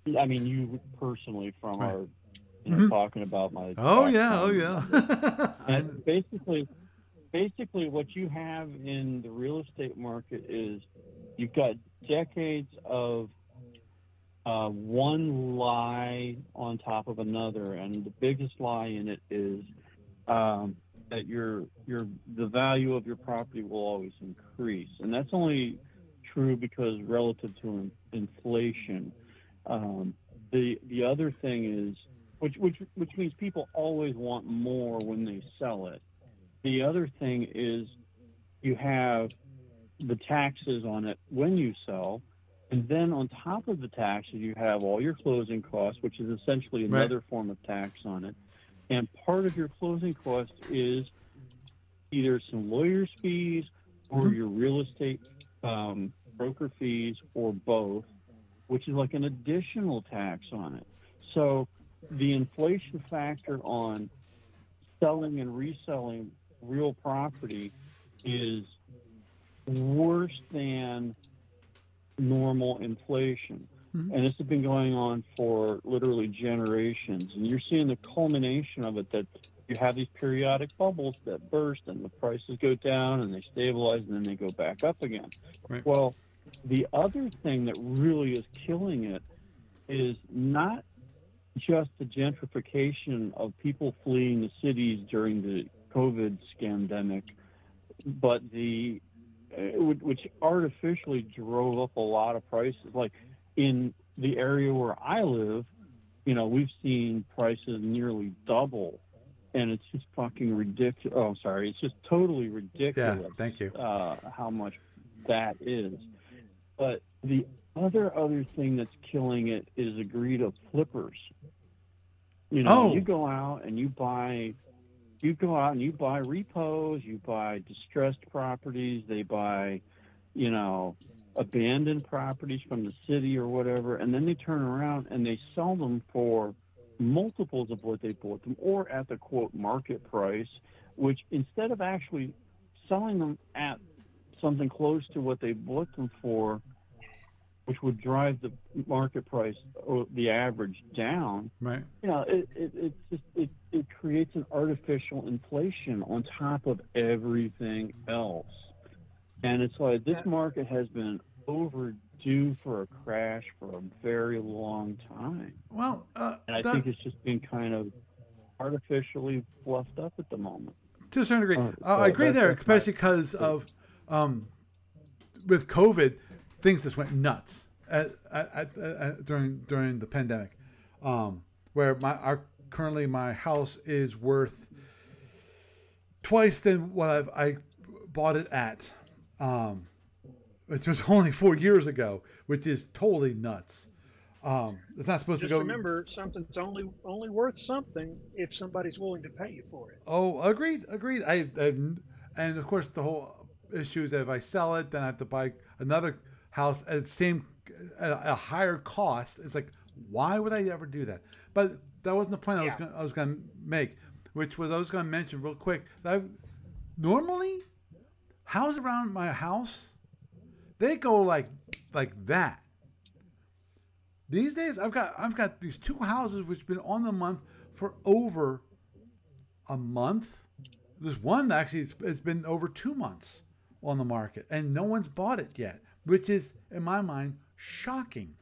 mean, you personally from right. our talking about my. Oh yeah. And basically, what you have in the real estate market is you've got decades of one lie on top of another, and the biggest lie in it is that the value of your property will always increase, and that's only true because relative to inflation. The other thing is, which means people always want more when they sell it. The other thing is you have the taxes on it when you sell, and then on top of the taxes you have all your closing costs, which is essentially another form of tax on it. And part of your closing cost is either some lawyer's fees or your real estate broker fees, or both, which is like an additional tax on it. So the inflation factor on selling and reselling real property is worse than normal inflation. And this has been going on for literally generations. And you're seeing the culmination of it, that you have these periodic bubbles that burst and the prices go down and they stabilize and then they go back up again. Right. Well, the other thing that really is killing it is not just the gentrification of people fleeing the cities during the COVID scandemic, but which artificially drove up a lot of prices. Like in the area where I live, we've seen prices nearly double, and it's just fucking ridiculous. Oh, I'm sorry, it's just totally ridiculous. Yeah, thank you. How much that is. But the other thing that's killing it is a greed of flippers. You go out and you buy repos, you buy distressed properties, they buy, abandoned properties from the city or whatever, and then they turn around and they sell them for multiples of what they bought them, or at the quote market price, which instead of actually selling them at something close to what they bought them for, which would drive the market price or the average down. Right. It creates an artificial inflation on top of everything else. And it's like this market has been overdue for a crash for a very long time. Well, and I think it's just been kind of artificially fluffed up at the moment. To a certain degree. I agree there, especially because of with COVID, things just went nuts during the pandemic, where currently my house is worth twice than what I bought it at, which was only 4 years ago, which is totally nuts. It's not supposed to go. Just remember, something's only worth something if somebody's willing to pay you for it. Oh, agreed. And of course the whole issue is that if I sell it, then I have to buy another house at a higher cost. It's like, why would I ever do that? But that wasn't the point I was going to make, which was I was going to mention real quick that normally houses around my house, they go like that. These days I've got these two houses which have been on the month for over a month. There's one actually it's been over 2 months on the market and no one's bought it yet, which is in my mind shocking.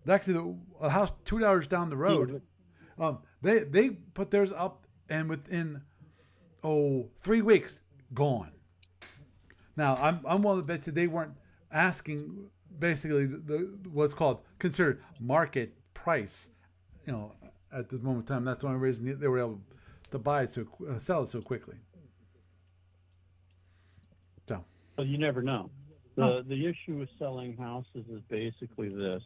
Actually, a house 2 hours down the road, they put theirs up and within 3 weeks gone. Now I'm willing to bet you they weren't asking basically the what's considered market price, at this moment in time. That's the only reason they were able to buy it sell it so quickly. So, well, you never know. The issue with selling houses is basically this: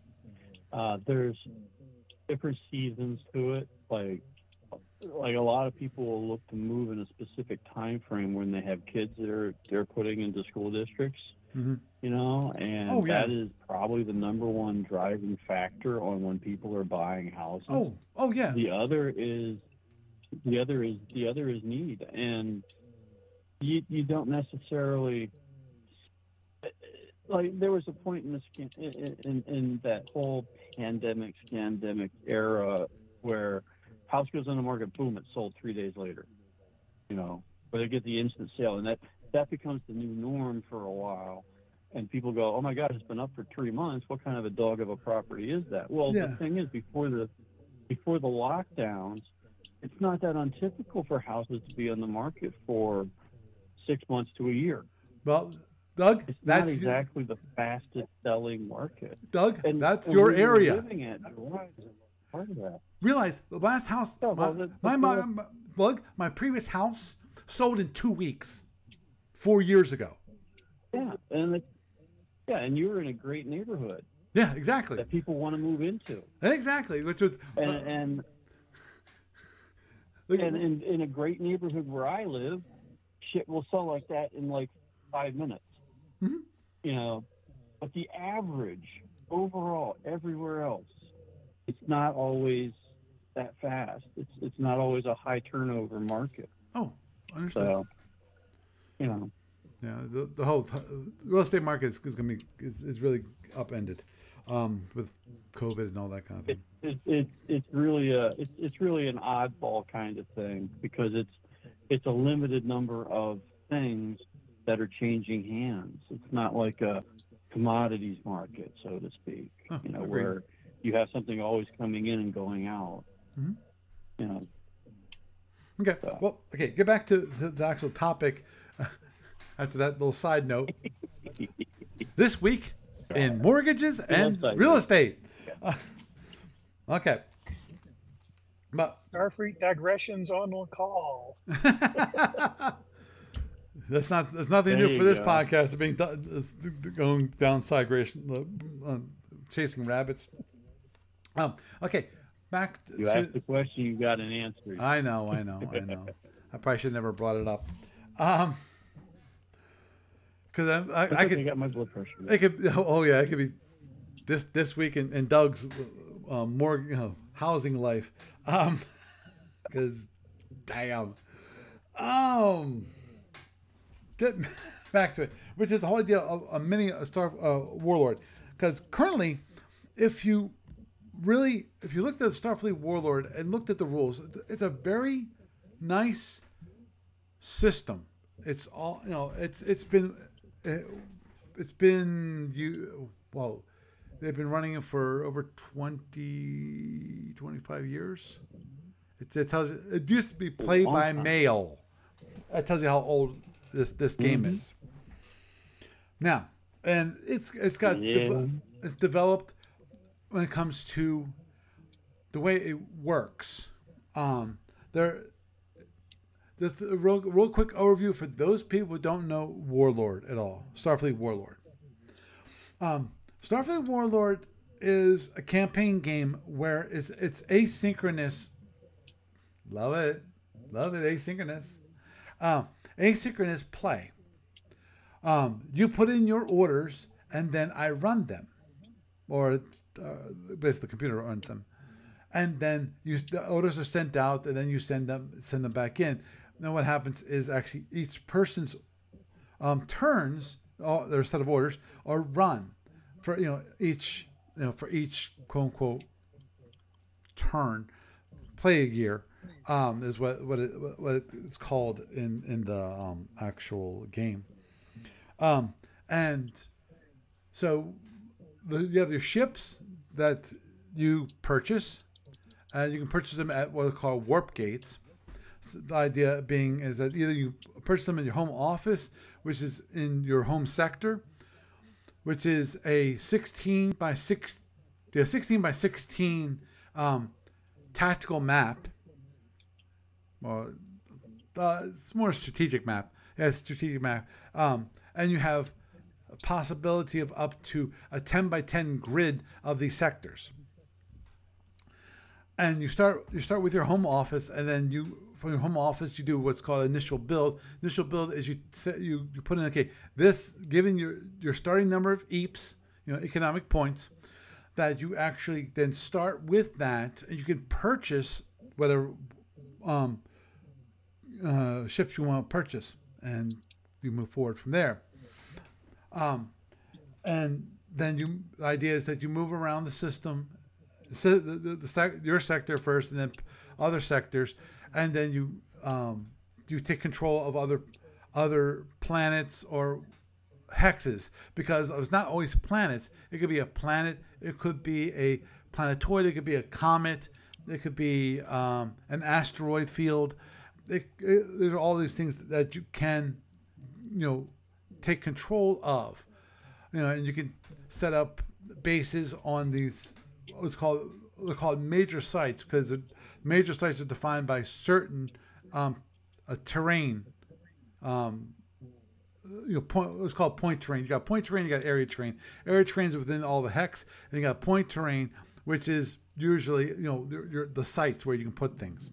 there's different seasons to it. Like a lot of people will look to move in a specific time frame when they have kids that they're putting into school districts. Mm-hmm. And that is probably the number one driving factor on when people are buying houses. Oh yeah. The other is need, and you don't necessarily like. There was a point in that whole pandemic era where house goes on the market, boom, it's sold 3 days later. Where they get the instant sale, and that becomes the new norm for a while. And people go, oh my God, it's been up for 3 months. What kind of a dog of a property is that? Well, The thing is, before the lockdowns, it's not that untypical for houses to be on the market for 6 months to a year. Well, Doug, it's not exactly the fastest selling market. Doug, that's your area. Living at part of that. Realize the last house, my previous house sold in 2 weeks, 4 years ago. Yeah, and you were in a great neighborhood. Yeah, exactly. That people want to move into. Exactly, which was and in a great neighborhood where I live, shit will sell like that in like 5 minutes. Mm-hmm. But the average overall everywhere else, it's not always that fast. It's not always a high turnover market. Oh, understood. So, Yeah, the whole real estate market is really upended with COVID and all that kind of thing. It's really an oddball kind of thing because it's a limited number of things that are changing hands. It's not like a commodities market, so to speak. Where you have something always coming in and going out. Mm-hmm. Okay. So. Well, okay. Get back to the actual topic. After that little side note, this week in mortgages and real estate. Okay. But Starfleet digressions on call. that's nothing There new you for this go. podcast. Being going down chasing rabbits. Okay, back You to. asked the question, you got an answer. I know. I probably should never brought it up. Because I could. got my blood pressure. It could. Oh yeah, it could be this week in Doug's more housing life. Because damn. Get back to it, which is the whole idea of a mini Star Warlord. Because currently, if you looked at Starfleet Warlord and looked at the rules, it's a very nice system. It's all it's been they've been running it for over 25 years. It tells you it used to be played by mail. That tells you how old this game is. Now, and it's developed when it comes to the way it works. Just a real quick overview for those people who don't know Warlord at all. Starfleet Warlord. Starfleet Warlord is a campaign game where it's asynchronous. Love it, asynchronous. Asynchronous play. You put in your orders and then I run them, or basically the computer runs them, and then the orders are sent out, and then you send them back in. Now what happens is actually each person's turns, their set of orders, are run for each quote unquote turn. Play a year is what it's called in the actual game. And so you have your ships that you purchase, and you can purchase them at what are called warp gates. So the idea being is that either you purchase them in your home office, which is in your home sector, which is a 16 by 16 tactical map. Well, it's more a strategic map. Yeah, it's a strategic map. And you have a possibility of up to a 10 by 10 grid of these sectors. And you start with your home office, and then from your home office you do what's called initial build. Initial build is you put in, okay, this, given your starting number of EAPs, economic points, that you actually then start with that, and you can purchase whatever ships you want to purchase, and you move forward from there. And then the idea is that you move around the system, your sector first, and then other sectors, and then you take control of other planets or hexes, because it's not always planets. It could be a planet, it could be a planetoid, it could be a comet, it could be an asteroid field. There's all these things that you can take control of, and you can set up bases on these they're called major sites, because major sites are defined by certain terrain. It's called point terrain. You got point terrain, you got area terrain. Area terrain is within all the hex, and you got point terrain, which is usually the sites where you can put things.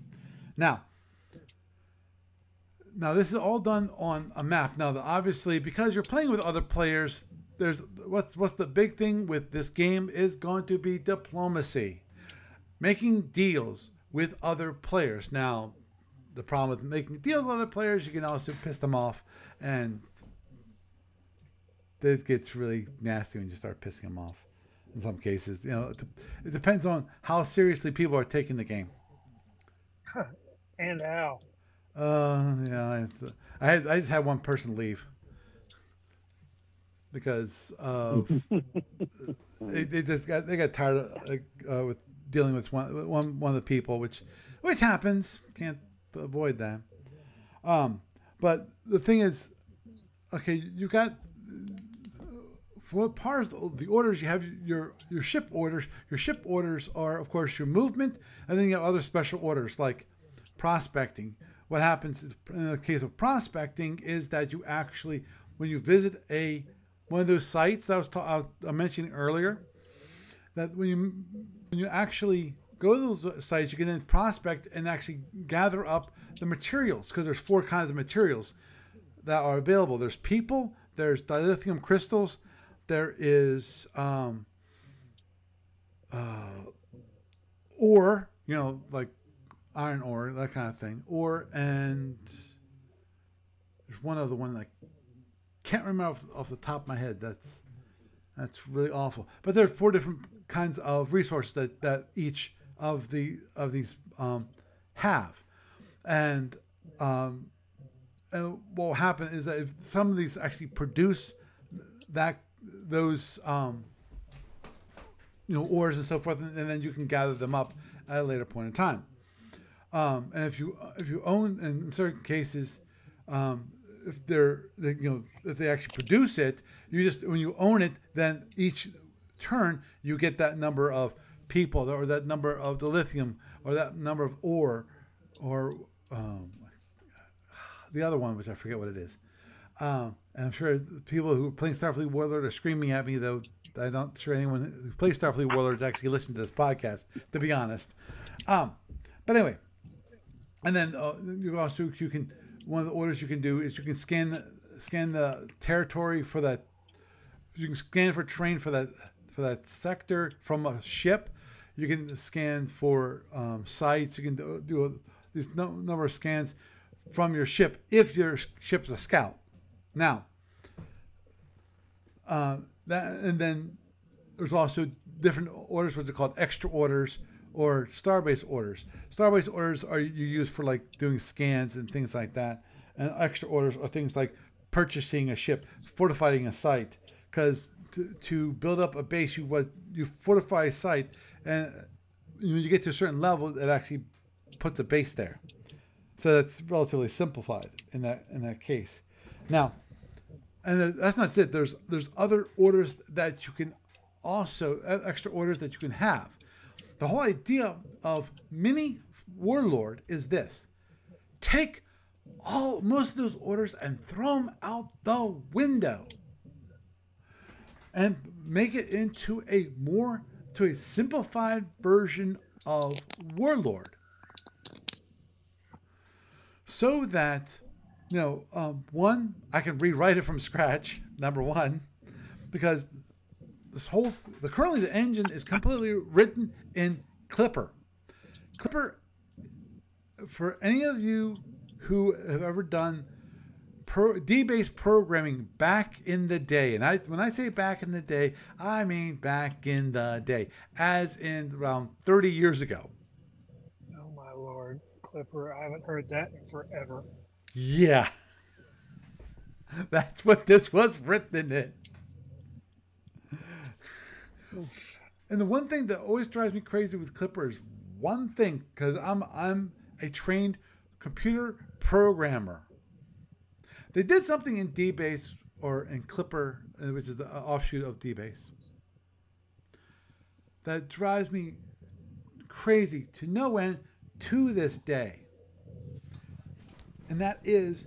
Now this is all done on a map. Now, obviously, because you're playing with other players, there's what's the big thing with this game is going to be diplomacy, making deals with other players. Now, the problem with making deals with other players, you can also piss them off, and it gets really nasty when you start pissing them off. In some cases, it depends on how seriously people are taking the game. And how. Yeah, I just had one person leave because they got tired of, with dealing with one of the people, which happens. Can't avoid that. But the thing is, okay, you got for part of the orders, you have your ship orders. Your ship orders are, of course, your movement, and then you have other special orders like prospecting. What happens in the case of prospecting is that you actually, when you visit one of those sites that I was mentioning earlier, that when you actually go to those sites, you can then prospect and actually gather up the materials, because there's 4 kinds of materials that are available. There's people, there's dilithium crystals, there is ore, like iron ore, that kind of thing. Ore, and there's one other one I can't remember off the top of my head. That's really awful. But there are 4 different kinds of resources that each of these have, and what will happen is that if some of these actually produce those ores and so forth, and then you can gather them up at a later point in time. And if you own, and in certain cases, if they actually produce it, when you own it, then each turn you get that number of people, or that number of the lithium, or that number of ore, or the other one, which I forget what it is. And I'm sure people who are playing Starfleet Warlord are screaming at me, though I'm not sure anyone who plays Starfleet Warlord actually listens to this podcast, to be honest. But anyway, and then you can, one of the orders you can do is you can scan the territory for that. You can scan for terrain for that sector from a ship. You can scan for sites. You can do this number of scans from your ship if your ship's a scout. Now, and then there's also different orders, which are called extra orders or starbase orders. Starbase orders are you use for like doing scans and things like that, and extra orders are things like purchasing a ship, fortifying a site. Because to build up a base, you fortify a site, and when you get to a certain level, it actually puts a base there. So that's relatively simplified in that case. Now, and that's not it. There's other orders that you can also, extra orders that you can have. The whole idea of mini Warlord is this: take most of those orders and throw them out the window, and make it into a simplified version of Warlord, so that one, I can rewrite it from scratch. Number one, because currently the engine is completely written in Clipper. Clipper, for any of you who have ever done D-base programming back in the day, and when I say back in the day, I mean back in the day, as in around 30 years ago. Oh my Lord, Clipper! I haven't heard that in forever. Yeah, that's what this was written in. And the one thing that always drives me crazy with Clipper is one thing, because I'm a trained computer programmer. They did something in D-base, or in Clipper, which is the offshoot of D-base, that drives me crazy to no end to this day. And that is,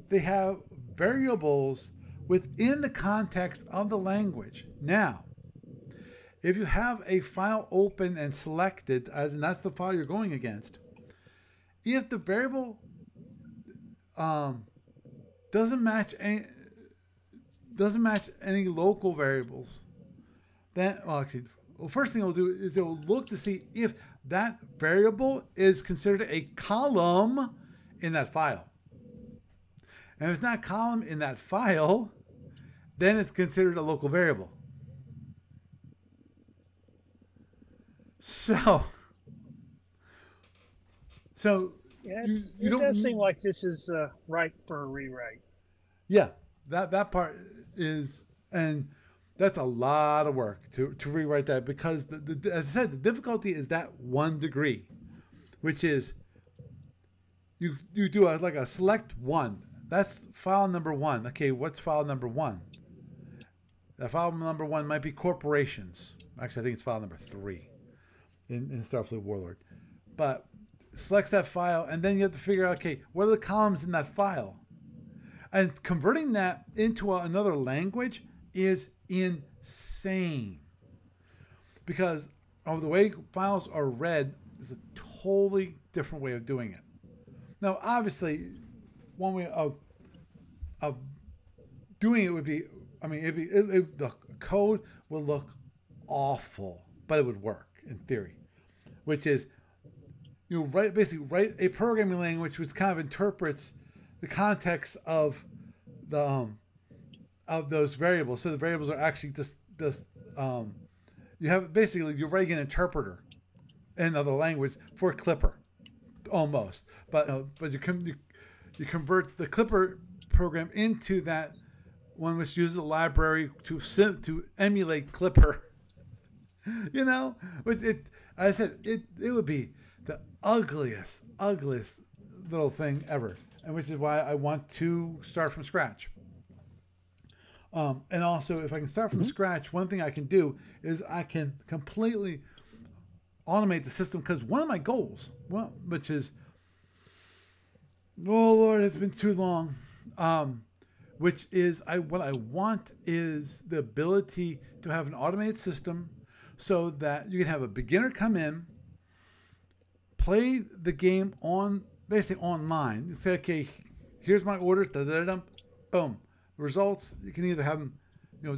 they have variables within the context of the language. Now, if you have a file open and selected, and that's the file you're going against, if the variable doesn't match any local variables, then first thing it'll do is it will look to see if that variable is considered a column in that file. And if it's not a column in that file, then it's considered a local variable. So yeah, it does seem like this is ripe for a rewrite. Yeah, that part is, and that's a lot of work to rewrite that, because as I said, the difficulty is that 1 degree, which is you do like a select one. That's file number 1. Okay, what's file number 1? file number 1 might be corporations. Actually, I think it's file number 3 in Starfleet Warlord. But selects that file, and then you have to figure out, okay, what are the columns in that file? And converting that into another language is insane. Because of the way files are read is a totally different way of doing it. Now, obviously, one way of doing it would be, I mean, the code would look awful, but it would work in theory. Which is, you basically write a programming language which kind of interprets the context of the of those variables. So the variables are actually just you have basically you're writing an interpreter in another language for Clipper, almost. But you convert the Clipper program into that one which uses the library to emulate Clipper. You know, as I said, it would be the ugliest little thing ever, and which is why I want to start from scratch. And also, if I can start from scratch, one thing I can do is I can completely automate the system, because one of my goals, which is, oh Lord, it's been too long, which is what I want is the ability to have an automated system so that you can have a beginner come in, play the game basically online. You say, okay, here's my orders, boom. Results, you can either have them,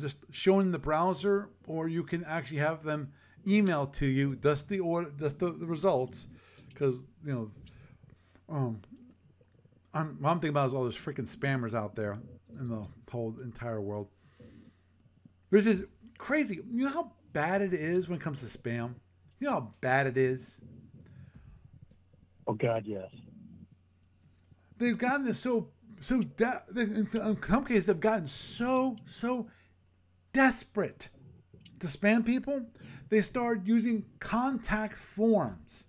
just shown in the browser, or you can actually have them emailed to you, just the results, because what I'm thinking about is all those freaking spammers out there in the whole entire world. Which is crazy. You know how bad it is when it comes to spam? You know how bad it is? Oh God, yes. They've gotten this in some cases they've gotten so desperate to spam people, they start using contact forms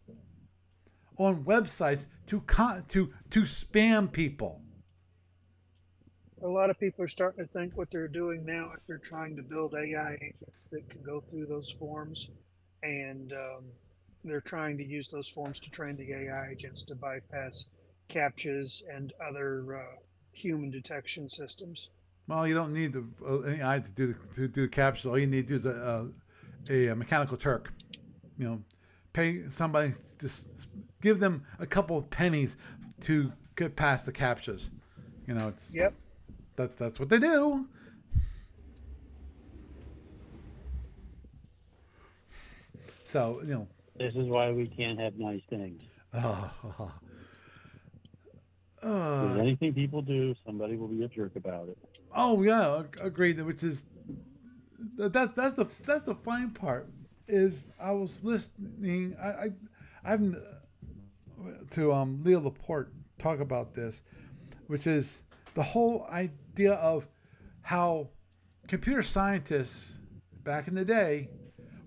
on websites to spam people. A lot of people are starting to think what they're doing now is they're trying to build AI agents that can go through those forms, and they're trying to use those forms to train the AI agents to bypass CAPTCHAs and other human detection systems. Well, you don't need any AI to do the CAPTCHA. All you need to do is a Mechanical Turk. Pay somebody, just give them a couple of pennies to get past the CAPTCHAs. Yep. That's what they do. So this is why we can't have nice things. Anything people do, somebody will be a jerk about it. Oh yeah, agreed. Which is that's the fine part. Is I was listening. I've to Leo Laporte talk about this, which is the whole idea of how computer scientists back in the day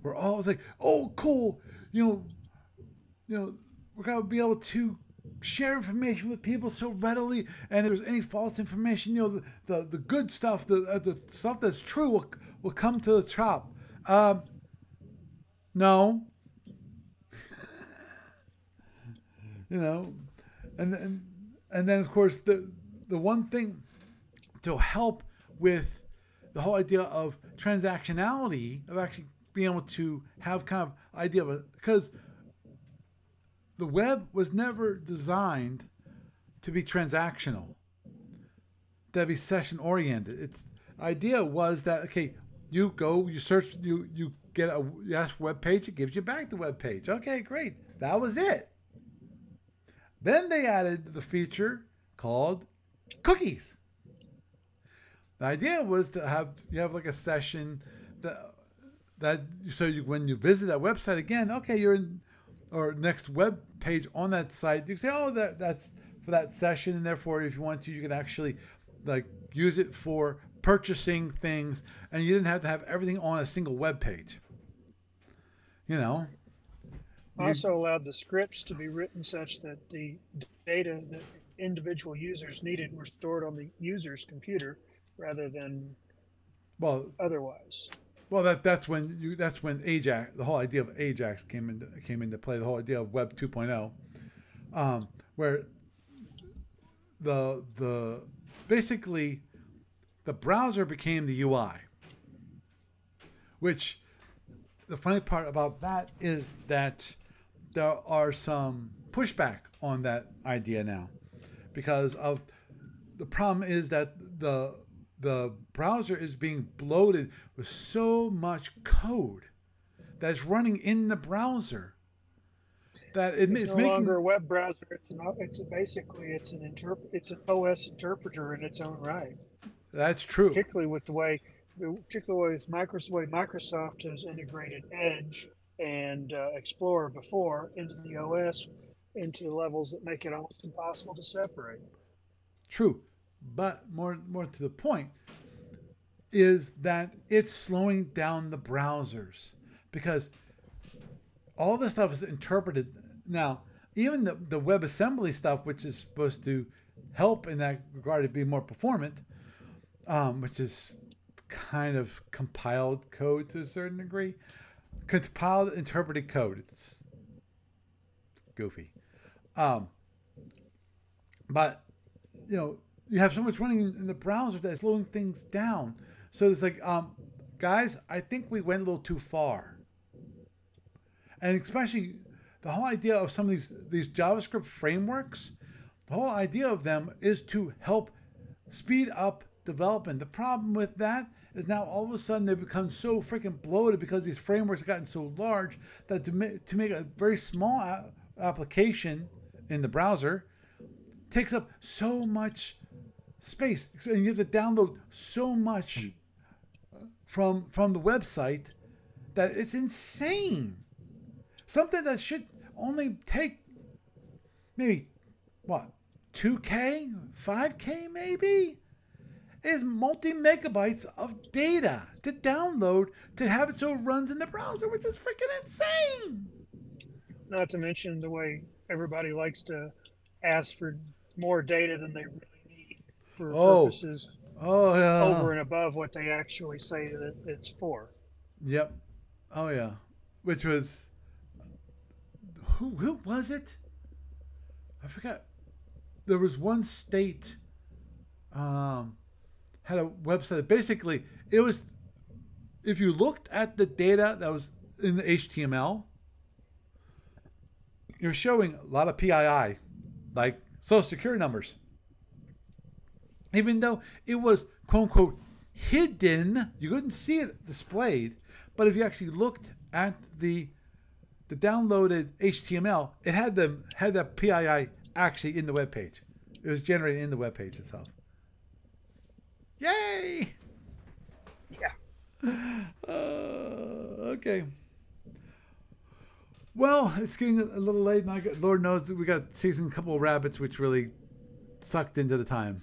were always like, oh cool, we're gonna be able to share information with people so readily, and if there's any false information, the good stuff, the stuff that's true will come to the top. No. And then of course the one thing to help with the whole idea of transactionality, of actually being able to have kind of idea of it, because the web was never designed to be transactional, to be session oriented. Its idea was that, okay, you go, you search, you get a web page, it gives you back the web page. Okay, great. That was it. Then they added the feature called cookies. The idea was to have like a session that when you visit that website again, okay, you're in, or next web page on that site, you can say, oh, that's for that session, and therefore if you want to, you can actually use it for purchasing things, and you didn't have to have everything on a single web page. Also allowed the scripts to be written such that the data that individual users needed were stored on the user's computer rather than Well, otherwise. Well, that's when Ajax, the whole idea of Ajax came into play. The whole idea of Web 2.0, where the basically the browser became the UI. Which the funny part about that is that there are some pushback on that idea now, because of the problem is that the browser is being bloated with so much code that's running in the browser that it's no longer a web browser. It's an OS interpreter in its own right. That's true. Particularly with the way Microsoft has integrated Edge and Explorer before into the OS, into levels that make it almost impossible to separate. True, but more to the point is that it's slowing down the browsers, because all this stuff is interpreted now. Even the WebAssembly stuff, which is supposed to help in that regard to be more performant, which is kind of compiled code to a certain degree, compiled interpreted code. It's goofy, but you have so much running in the browser that's slowing things down. So it's like, guys, I think we went a little too far. And especially the whole idea of some of these JavaScript frameworks, the whole idea of them is to help speed up development. The problem with that is now all of a sudden they become so freaking bloated because these frameworks have gotten so large that to make a very small application in the browser takes up so much space, and you have to download so much from the website that it's insane. Something that should only take maybe 2K, 5K maybe, is multi-megabytes of data to download to have it so it runs in the browser, which is freaking insane. Not to mention the way everybody likes to ask for more data than they really need for purposes over and above what they actually say that it's for. Yep. Oh yeah. Which was, who was it? I forgot. There was one state had a website. Basically, it was, if you looked at the data that was in the HTML, you're showing a lot of PII, like Social Security numbers. Even though it was quote unquote hidden, you couldn't see it displayed. But if you actually looked at the downloaded HTML, it had that PII actually in the web page. It was generated in the web page itself. Yay! Yeah. Okay. Well, it's getting a little late, and Lord knows that we got chasing a couple of rabbits, which really sucked into the time.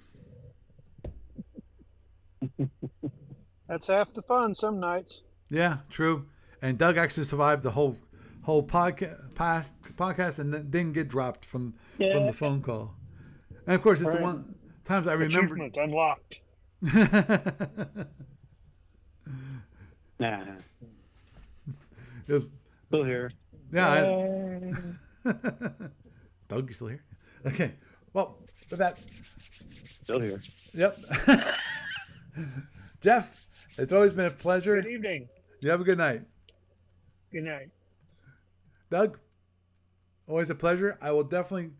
That's half the fun some nights. Yeah, true. And Doug actually survived the whole podcast and then didn't get dropped from the phone call. And of course, it's the one times I remember. Achievement unlocked. Nah. Still here. Yeah. Doug, you still here? Okay. Well, with that. Still here. Yep. Jeff, it's always been a pleasure. Good evening. You have a good night. Good night. Doug, always a pleasure. I will definitely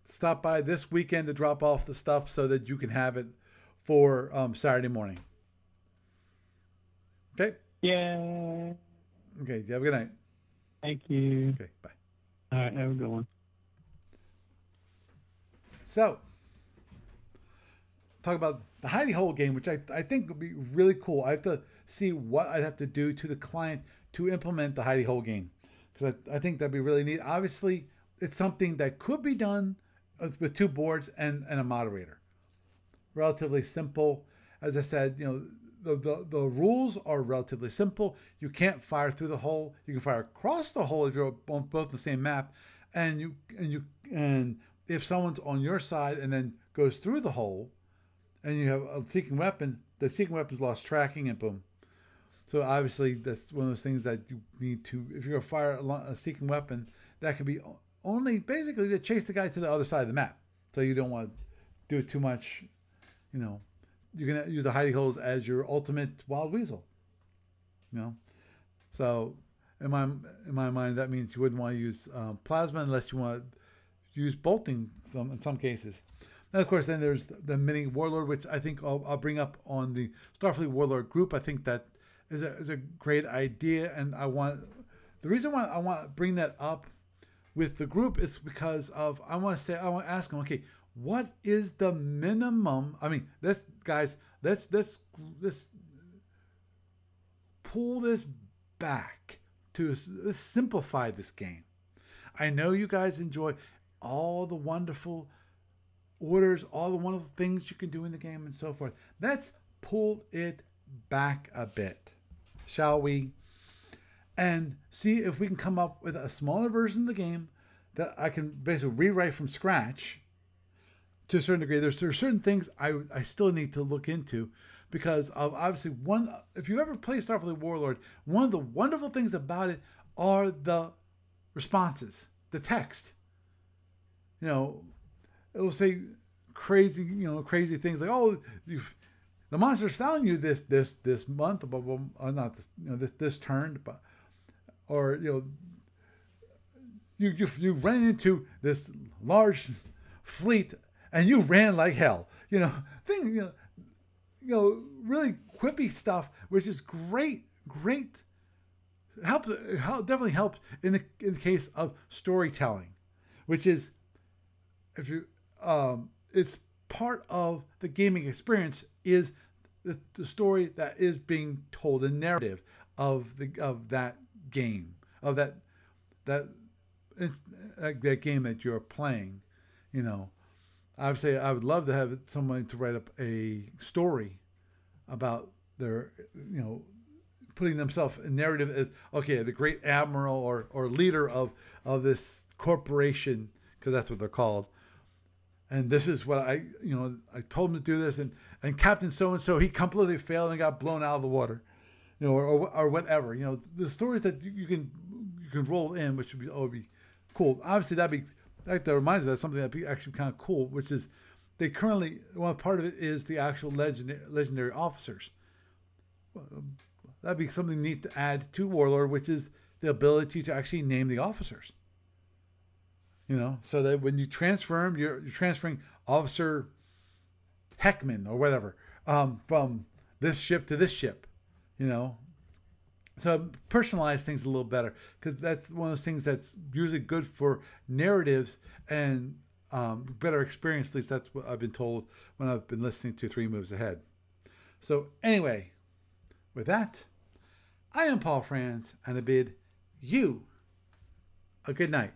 stop by this weekend to drop off the stuff so that you can have it for Saturday morning. Okay? Yeah. Okay, you have a good night. Thank you. Okay, bye. All right, have a good one. So, talk about the hidey hole game, which I think would be really cool. I have to see what I'd have to do to the client to implement the hidey hole game, because I think that'd be really neat. Obviously, it's something that could be done with two boards and a moderator. Relatively simple. As I said, the rules are relatively simple. You can't fire through the hole. You can fire across the hole if you're on both the same map, and if someone's on your side and then goes through the hole, and you have a seeking weapon, the seeking weapons lost tracking, and boom. So obviously that's one of those things that you need to, if you're gonna fire a seeking weapon, that could be only basically to chase the guy to the other side of the map. So you don't want to do it too much. You know, you're gonna use the hidey holes as your ultimate wild weasel. You know, so in my mind that means you wouldn't want to use plasma unless you want to use bolting in some cases. And of course, then there's the mini Warlord, which I think I'll bring up on the Starfleet Warlord group. I think that is a great idea, and the reason why I want to bring that up with the group is because I want to ask them, okay, what is the minimum? I mean, let's pull this back to let's simplify this game. I know you guys enjoy all the wonderful orders, all the wonderful things you can do in the game and so forth. Let's pull it back a bit, shall we? And see if we can come up with a smaller version of the game that I can basically rewrite from scratch to a certain degree. There are certain things I still need to look into because of obviously if you ever play Starfleet Warlord, one of the wonderful things about it are the responses, the text. You know, it will say crazy things like, "Oh, the monsters found you this month, or not this turn, but or you ran into this large fleet and you ran like hell." Really quippy stuff, which is great. Definitely helps in the case of storytelling, which is it's part of the gaming experience is the story that is being told, the narrative of that game, of that game that you're playing. Obviously, I would love to have someone to write up a story about their, putting themselves in narrative as, okay, the great admiral or leader of this corporation, because that's what they're called. And this is what I told him to do this, and Captain so-and-so, he completely failed and got blown out of the water, or whatever. The stories that you can roll in, which would be cool. Obviously, that reminds me of something that'd be actually kind of cool, which is they currently, part of it is the actual legendary officers. That'd be something neat to add to Warlord, which is the ability to actually name the officers. So that when you transfer them, you're transferring Officer Heckman or whatever from this ship to this ship. So personalize things a little better, because that's one of those things that's usually good for narratives and better experience. At least that's what I've been told when I've been listening to 3 Moves Ahead. So anyway, with that, I am Paul Franz, and I bid you a good night.